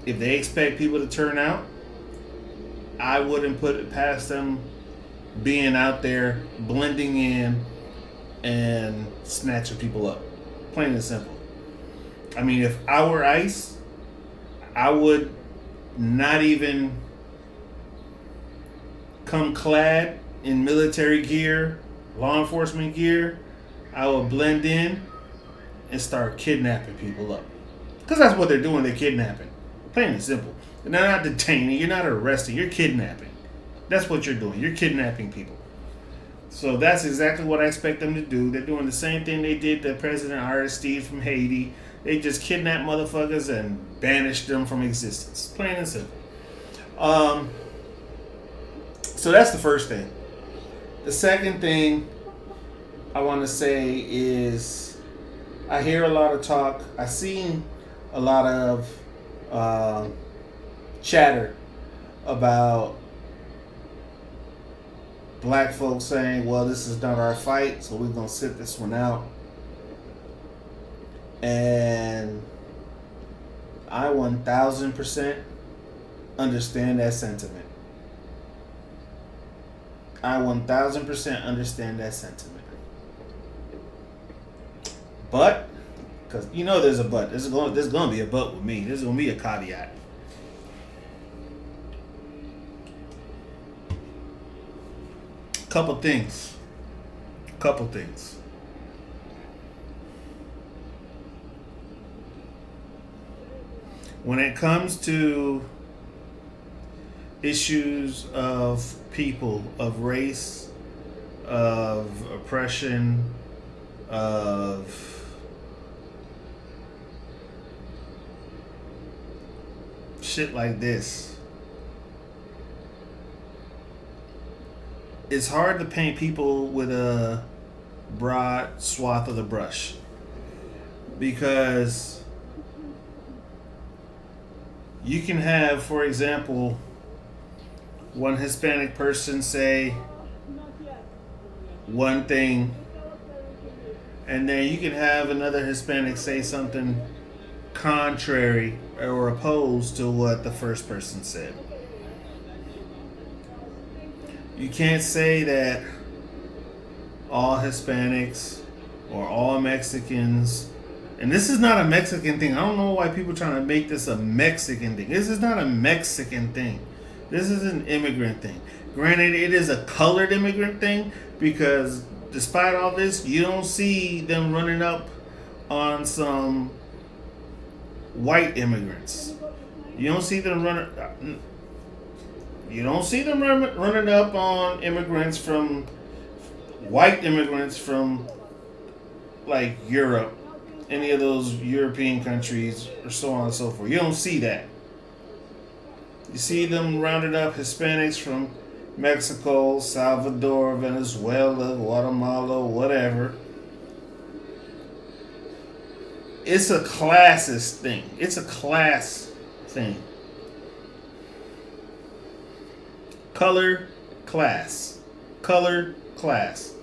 if they expect people to turn out, I wouldn't put it past them being out there, blending in, and snatching people up. Plain and simple. I mean, if I were ICE, I would not even come clad in military gear, law enforcement gear. I would blend in and start kidnapping people up. Because that's what they're doing, they're kidnapping. Plain and simple. And they're not detaining, you're not arresting, you're kidnapping. That's what you're doing, you're kidnapping people. So that's exactly what I expect them to do. They're doing the same thing they did to President Aristide from Haiti. They just kidnapped motherfuckers and banished them from existence. Plain and simple. So that's the first thing. The second thing I want to say is I hear a lot of talk. I've seen a lot of chatter about black folks saying, well, this is not our fight, so we're going to sit this one out. And I 1000% understand that sentiment. I 1000% understand that sentiment. But, because you know there's a but. There's going to be a but with me. There's going to be a caveat. Couple things. When it comes to issues of people, of race, of oppression, of shit like this, it's hard to paint people with a broad swath of the brush, because you can have, for example, one Hispanic person say one thing, and then you can have another Hispanic say something contrary or opposed to what the first person said. You can't say that all Hispanics or all Mexicans, and this is not a Mexican thing. I don't know why people are trying to make this a Mexican thing. This is not a Mexican thing. This is an immigrant thing. Granted, it is a colored immigrant thing, because despite all this, you don't see them running up on some white immigrants. You don't see them running. You don't see them running up on immigrants from white immigrants from like Europe, any of those European countries, or so on and so forth. You don't see that. You see them rounded up Hispanics from Mexico, Salvador, Venezuela, Guatemala, whatever. It's a classist thing. It's a class thing. Color, class. Color, class.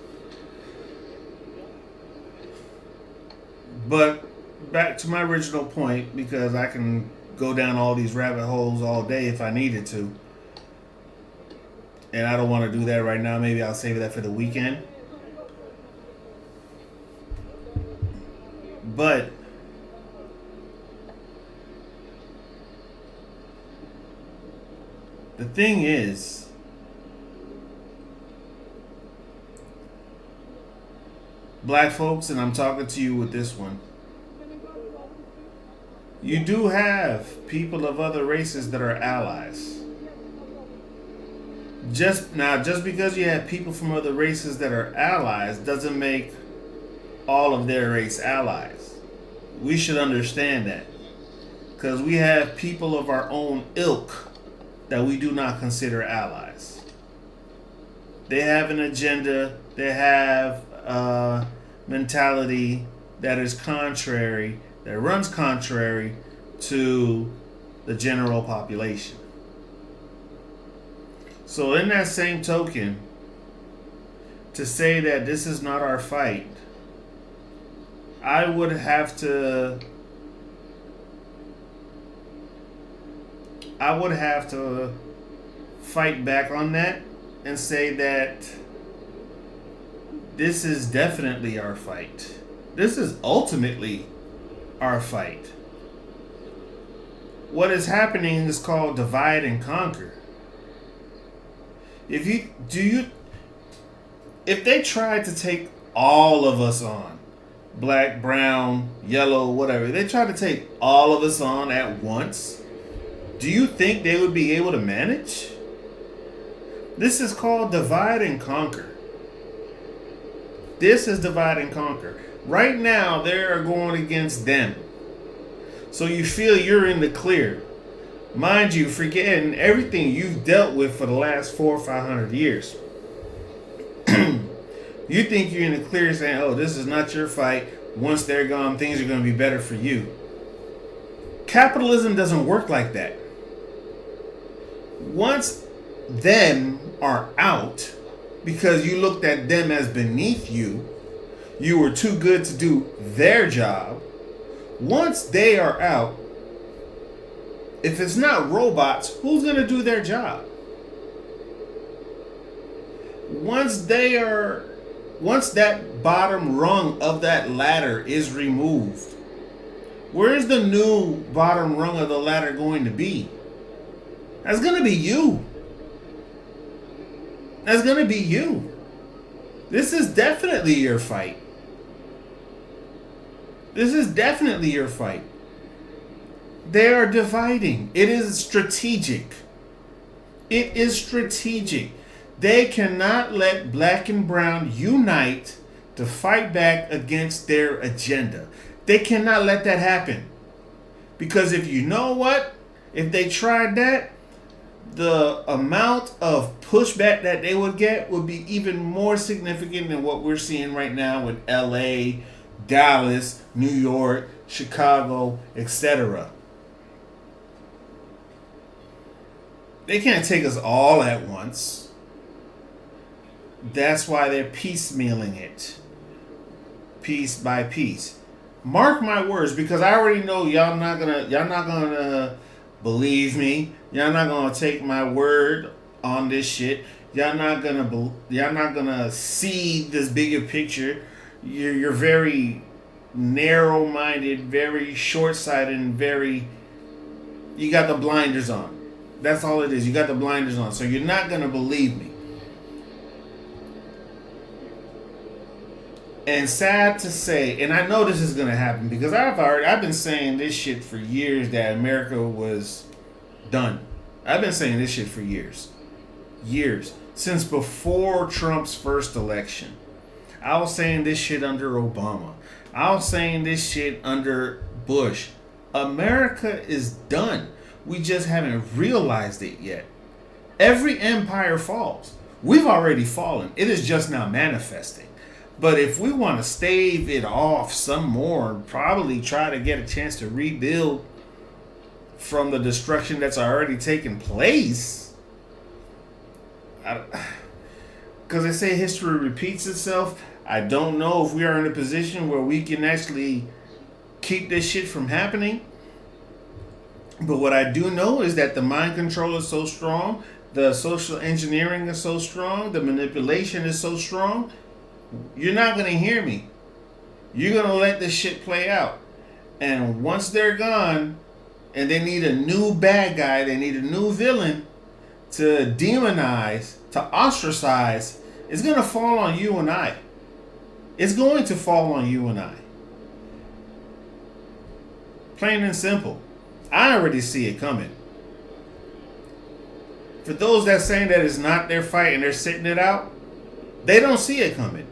But back to my original point, because I can go down all these rabbit holes all day if I needed to. And I don't want to do that right now. Maybe I'll save that for the weekend. But the thing is, black folks, and I'm talking to you with this one, you do have people of other races that are allies. Just because you have people from other races that are allies doesn't make all of their race allies. We should understand that. Because we have people of our own ilk that we do not consider allies. They have an agenda, they have a mentality that is contrary, that runs contrary to the general population. So in that same token, to say that this is not our fight, I would have to fight back on that and say that this is definitely our fight. This is ultimately our fight. What is happening is called divide and conquer. If they tried to take all of us on, black, brown, yellow, whatever, they tried to take all of us on at once, do you think they would be able to manage? This is called divide and conquer. This is divide and conquer. Right now, they are going against them. So you feel you're in the clear. Mind you, forgetting everything you've dealt with for the last 400 or 500 years. You think you're in the clear saying, oh, this is not your fight. Once they're gone, things are going to be better for you. Capitalism doesn't work like that. Once them are out, because you looked at them as beneath you, you were too good to do their job. Once they are out, if it's not robots, who's going to do their job? Once that bottom rung of that ladder is removed, where is the new bottom rung of the ladder going to be? That's going to be you. That's going to be you. This is definitely your fight. This is definitely your fight. They are dividing. It is strategic. It is strategic. They cannot let black and brown unite to fight back against their agenda. They cannot let that happen. Because if you know what? If they tried that, the amount of pushback that they would get would be even more significant than what we're seeing right now with LA, Dallas, New York, Chicago, etc. They can't take us all at once. That's why they're piecemealing it. Piece by piece. Mark my words, because I already know y'all not gonna believe me. Y'all not gonna take my word on this shit. Y'all not gonna see this bigger picture. You're very narrow-minded, very short-sighted, and you got the blinders on. That's all it is. You got the blinders on. So you're not gonna believe me. And sad to say, and I know this is gonna happen because I've been saying this shit for years that America was done. I've been saying this shit for years. Since before Trump's first election. I was saying this shit under Obama. I was saying this shit under Bush. America is done. We just haven't realized it yet. Every empire falls. We've already fallen. It is just now manifesting. But if we want to stave it off some more, probably try to get a chance to rebuild from the destruction that's already taken place. Because they say history repeats itself. I don't know if we are in a position where we can actually keep this shit from happening. But what I do know is that the mind control is so strong, the social engineering is so strong, the manipulation is so strong. You're not going to hear me. You're going to let this shit play out. And once they're gone, and they need a new bad guy, they need a new villain to demonize, to ostracize, it's going to fall on you and I. It's going to fall on you and I. Plain and simple. I already see it coming. For those that saying that it's not their fight and they're sitting it out, they don't see it coming.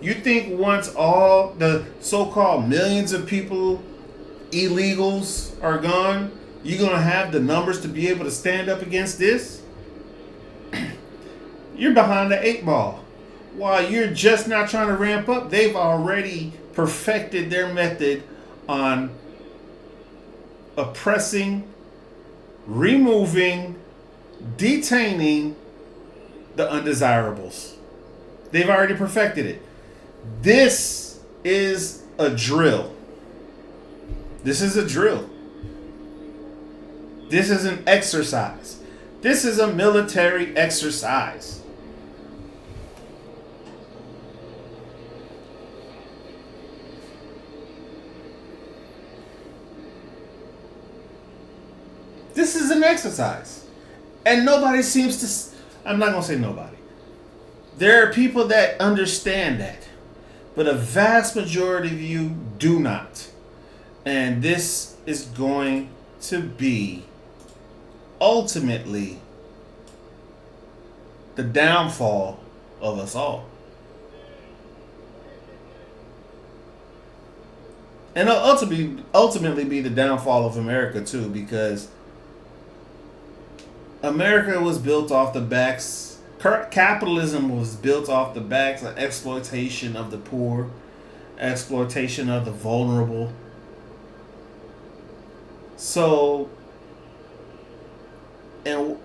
You think once all the so-called millions of people, illegals, are gone, you're going to have the numbers to be able to stand up against this? You're behind the 8 ball. While you're just not trying to ramp up, they've already perfected their method on oppressing, removing, detaining the undesirables. They've already perfected it. This is a drill. This is a drill. This is an exercise. This is a military exercise. This is an exercise. And nobody seems to... I'm not going to say nobody. There are people that understand that. But a vast majority of you do not. And this is going to be ultimately the downfall of us all. And it'll ultimately be the downfall of America too, because America was built off the backs, capitalism was built off the backs of exploitation of the poor, exploitation of the vulnerable. So, and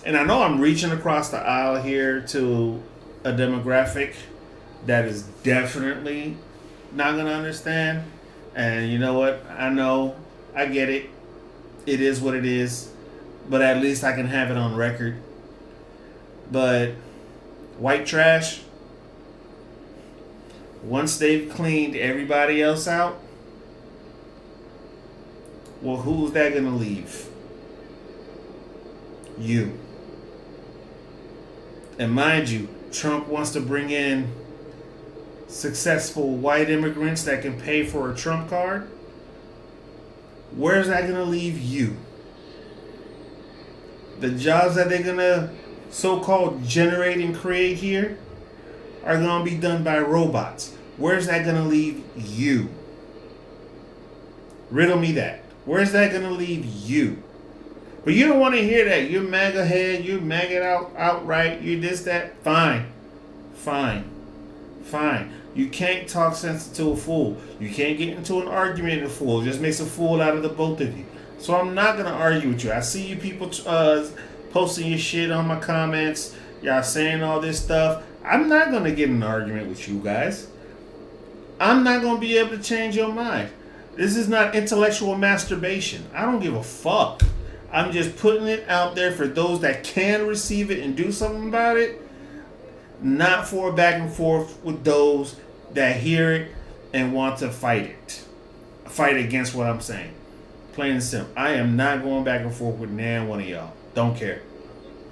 I know I'm reaching across the aisle here to a demographic that is definitely not going to understand. And you know what? I know, I get it. It is what it is, but at least I can have it on record. But white trash, once they've cleaned everybody else out, well, who's that going to leave? You. And mind you, Trump wants to bring in successful white immigrants that can pay for a Trump card. Where's that going to leave you? The jobs that they're going to so-called generate and create here are going to be done by robots. Where's that going to leave you? Riddle me that. Where's that going to leave you? But you don't want to hear that. You're MAGA head. You're MAGA outright. You're this, that. Fine. You can't talk sense to a fool. You can't get into an argument with a fool. It just makes a fool out of the both of you. So I'm not going to argue with you. I see you people posting your shit on my comments. Y'all saying all this stuff. I'm not going to get in an argument with you guys. I'm not going to be able to change your mind. This is not intellectual masturbation. I don't give a fuck. I'm just putting it out there for those that can receive it and do something about it. Not for a back and forth with those that hear it and want to fight it. Fight against what I'm saying. Plain and simple. I am not going back and forth with nan one of y'all. Don't care.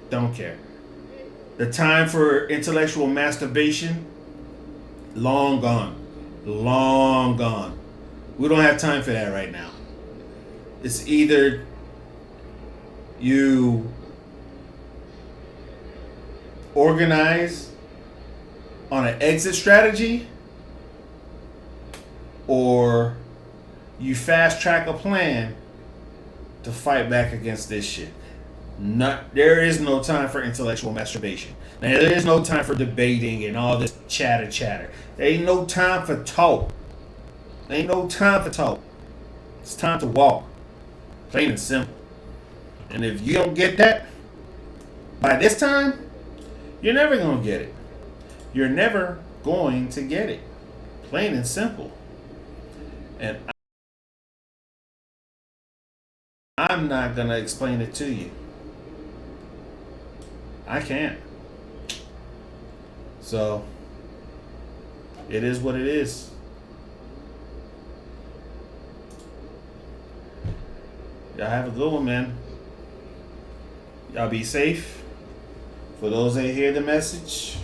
The time for intellectual masturbation, long gone. We don't have time for that right now. It's either you organize on an exit strategy, or you fast track a plan to fight back against this shit. There is no time for intellectual masturbation. There is no time for debating and all this chatter. There ain't no time for talk. It's time to walk. Plain and simple. And if you don't get that by this time, you're never going to get it. You're never going to get it. Plain and simple. And I'm not going to explain it to you. I can't. So, it is what it is. Y'all have a good one, man. Y'all be safe. For those that hear the message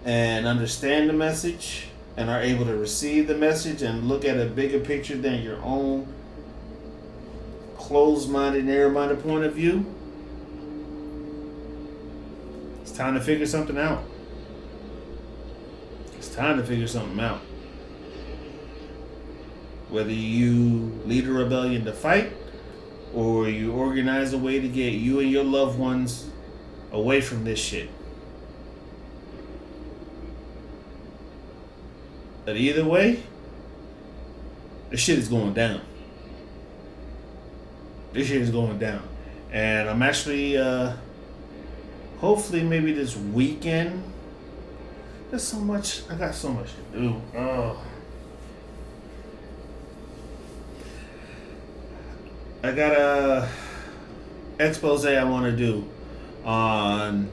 and understand the message, and are able to receive the message and look at a bigger picture than your own closed-minded, narrow-minded point of view, it's time to figure something out. It's time to figure something out. Whether you lead a rebellion to fight, or you organize a way to get you and your loved ones away from this shit. But either way, this shit is going down. This shit is going down. And I'm actually, hopefully maybe this weekend, I got so much to do. Oh. I got a expose I want to do on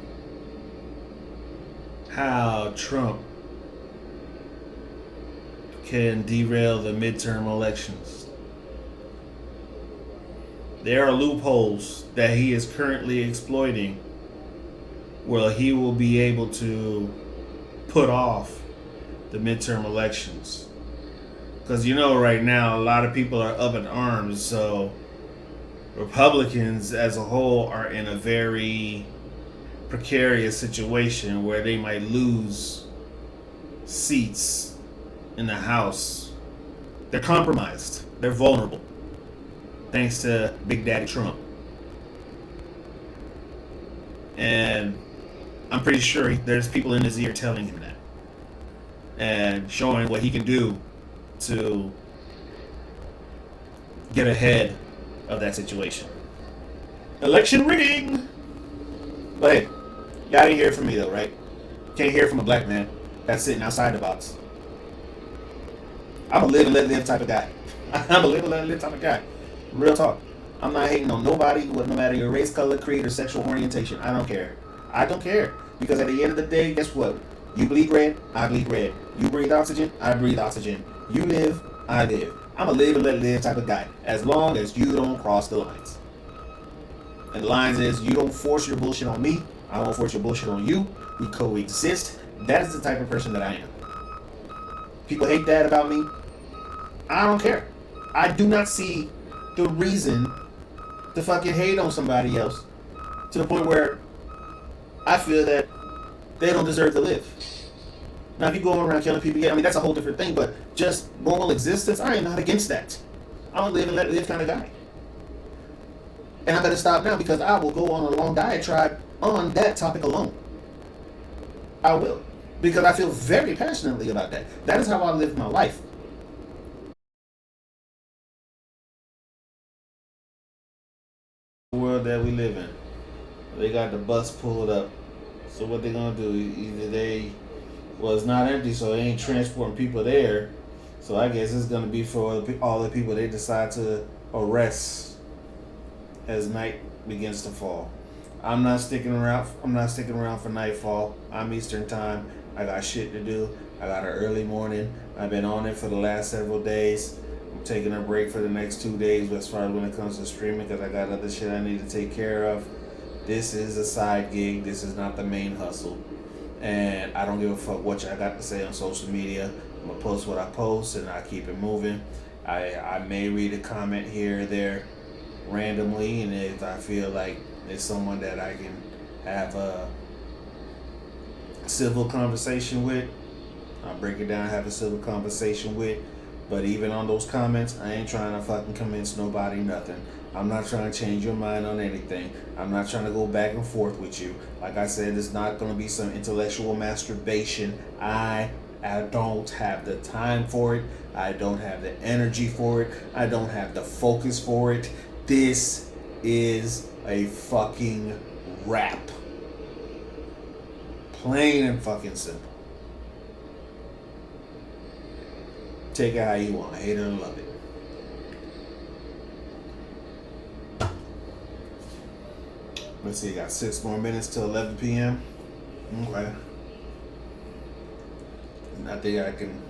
how Trump can derail the midterm elections. There are loopholes that he is currently exploiting where he will be able to put off the midterm elections. Because right now a lot of people are up in arms, so Republicans as a whole are in a very precarious situation where they might lose seats in the House. They're compromised. They're vulnerable. Thanks to Big Daddy Trump. And I'm pretty sure there's people in his ear telling him that. And showing what he can do to get ahead of that situation. Election rigging! But hey, y'all didn't hear from me though, right? Can't hear from a black man that's sitting outside the box. I'm a live and let live type of guy. I'm a live and let live type of guy. Real talk. I'm not hating on nobody, no matter your race, color, creed, or sexual orientation. I don't care. I don't care. Because at the end of the day, guess what? You bleed red, I bleed red. You breathe oxygen, I breathe oxygen. You live, I live. I'm a live and let live type of guy. As long as you don't cross the lines. And the lines is, you don't force your bullshit on me. I won't force your bullshit on you. We coexist. That is the type of person that I am. People hate that about me. I don't care. I do not see the reason to fucking hate on somebody else to the point where I feel that they don't deserve to live. Now, if you go around killing people, that's a whole different thing, but just normal existence, I am not against that. I'm a live and let live kind of guy. And I better stop now because I will go on a long diatribe on that topic alone. I will. Because I feel very passionately about that. That is how I live my life. The world that we live in. They got the bus pulled up. So what they gonna do? Either it's not empty, so they ain't transporting people there. So I guess it's gonna be for all the people they decide to arrest as night begins to fall. I'm not sticking around. I'm not sticking around for nightfall. I'm Eastern time. I got shit to do. I got an early morning. I've been on it for the last several days. I'm taking a break for the next 2 days as far as when it comes to streaming because I got other shit I need to take care of. This is a side gig. This is not the main hustle. And I don't give a fuck what y'all got to say on social media. I'm going to post what I post and I keep it moving. I may read a comment here or there randomly, and if I feel like it's someone that I can have a civil conversation with, I'll break it down, have a civil conversation with. But even on those comments, I ain't trying to fucking convince nobody nothing. I'm not trying to change your mind on anything. I'm not trying to go back and forth with you. Like I said, it's not going to be some intellectual masturbation. I don't have the time for it. I don't have the energy for it. I don't have the focus for it. This is a fucking rap. Plain and fucking simple. Take it how you want. Hate it or love it. Let's see, got 6 more minutes till 11 p.m. Okay. And I think I can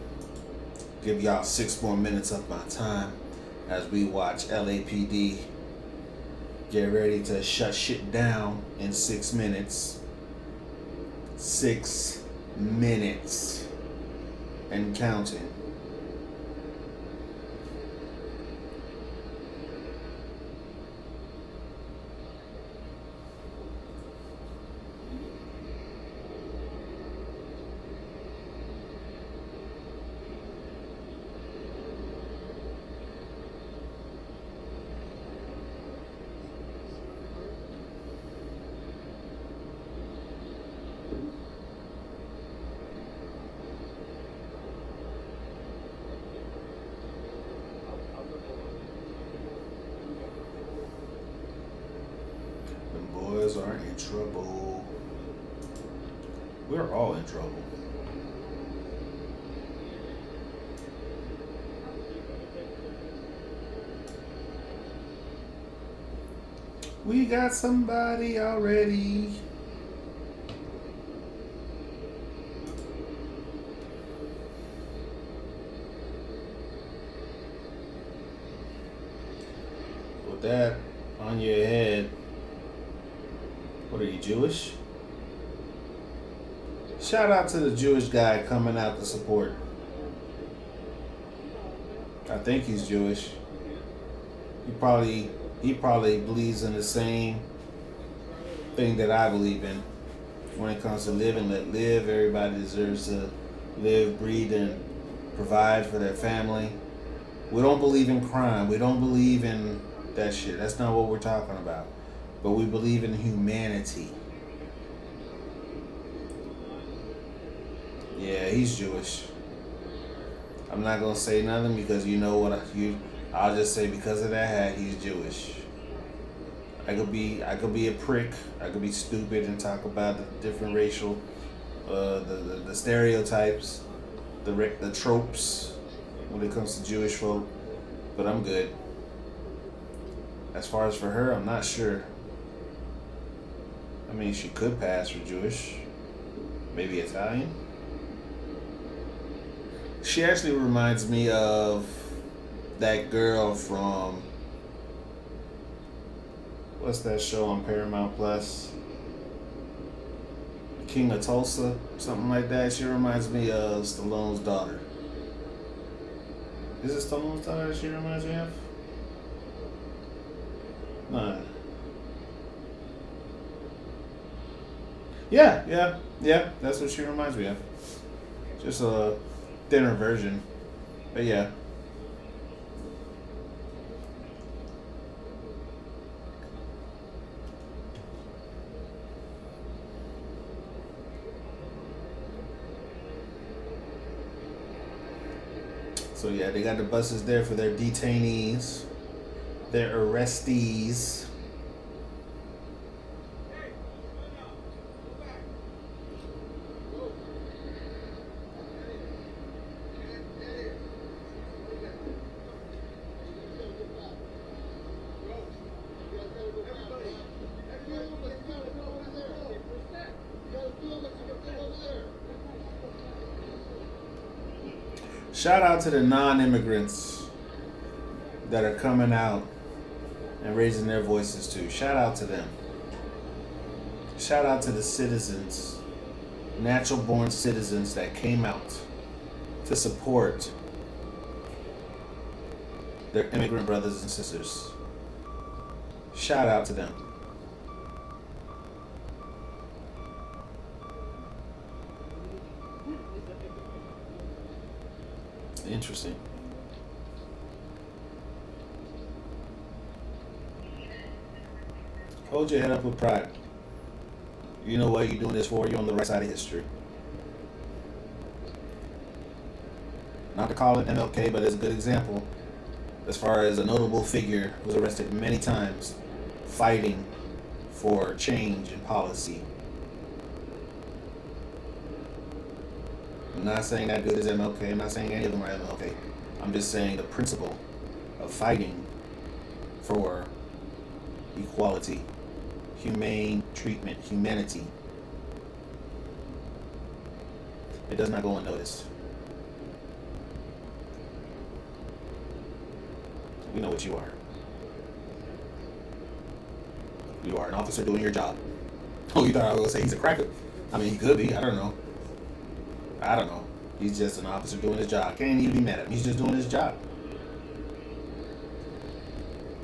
give y'all 6 more minutes of my time as we watch LAPD get ready to shut shit down in 6 minutes. 6 minutes. and counting. Boys are in trouble. We're all in trouble. We got somebody already. With that on your head, what are you, Jewish? Shout out to the Jewish guy coming out to support. I think he's Jewish. He probably believes in the same thing that I believe in. When it comes to live and let live, everybody deserves to live, breathe, and provide for their family. We don't believe in crime. We don't believe in that shit. That's not what we're talking about. But we believe in humanity. Yeah, he's Jewish. I'm not gonna say nothing because you know what I'll just say because of that hat, he's Jewish. I could be a prick. I could be stupid and talk about the different racial, the stereotypes, the tropes when it comes to Jewish folk. But I'm good. As far as for her, I'm not sure. I mean, she could pass for Jewish, maybe Italian. She actually reminds me of that girl from, what's that show on Paramount Plus? King of Tulsa, something like that. She reminds me of Stallone's daughter. Is it Stallone's daughter that she reminds me of? No. Yeah, that's what she reminds me of. Just a thinner version. But yeah. So yeah, they got the buses there for their detainees, their arrestees. Shout out to the non-immigrants that are coming out and raising their voices too. Shout out to them. Shout out to the citizens, natural-born citizens that came out to support their immigrant brothers and sisters. Shout out to them. Interesting. Hold your head up with pride. You know what you're doing this for. You're on the right side of history. Not to call it MLK, but as a good example, as far as a notable figure who was arrested many times fighting for change in policy. I'm not saying that dude is MLK. I'm not saying any of them are MLK. I'm just saying the principle of fighting for equality, humane treatment, humanity. It does not go unnoticed. We know what you are. You are an officer doing your job. Oh, you thought I was going to say he's a cracker? I mean, he could be. I don't know. He's just an officer doing his job. Can't even be mad at him. He's just doing his job.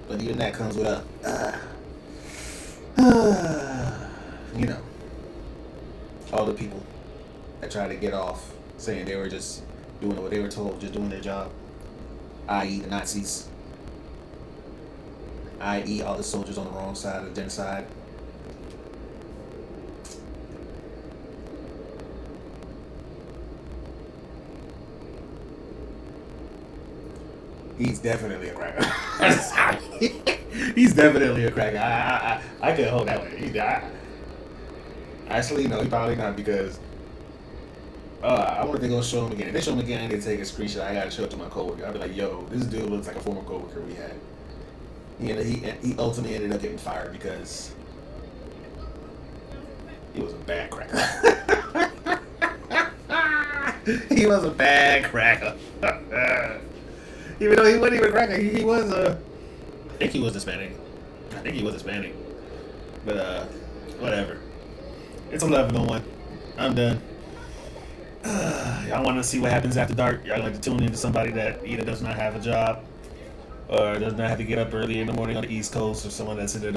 But even that comes with you know, all the people that try to get off saying they were just doing what they were told, just doing their job, i.e. the Nazis, i.e. all the soldiers on the wrong side of the genocide. He's definitely a cracker. He's definitely a cracker. I couldn't hold that one. Actually, no, he probably not, because I wonder if they're gonna show him again. If they show him again, I need to take a screenshot. I gotta show it to my coworker. I'll be like, yo, this dude looks like a former coworker we had. He ultimately ended up getting fired because he was a bad cracker. He was a bad cracker. Even though he wasn't even a cracker, he was I think he was Hispanic. But whatever. It's 11:01. I'm done. Y'all want to see what happens after dark? Y'all like to tune into somebody that either does not have a job or does not have to get up early in the morning on the East Coast, or someone that's in the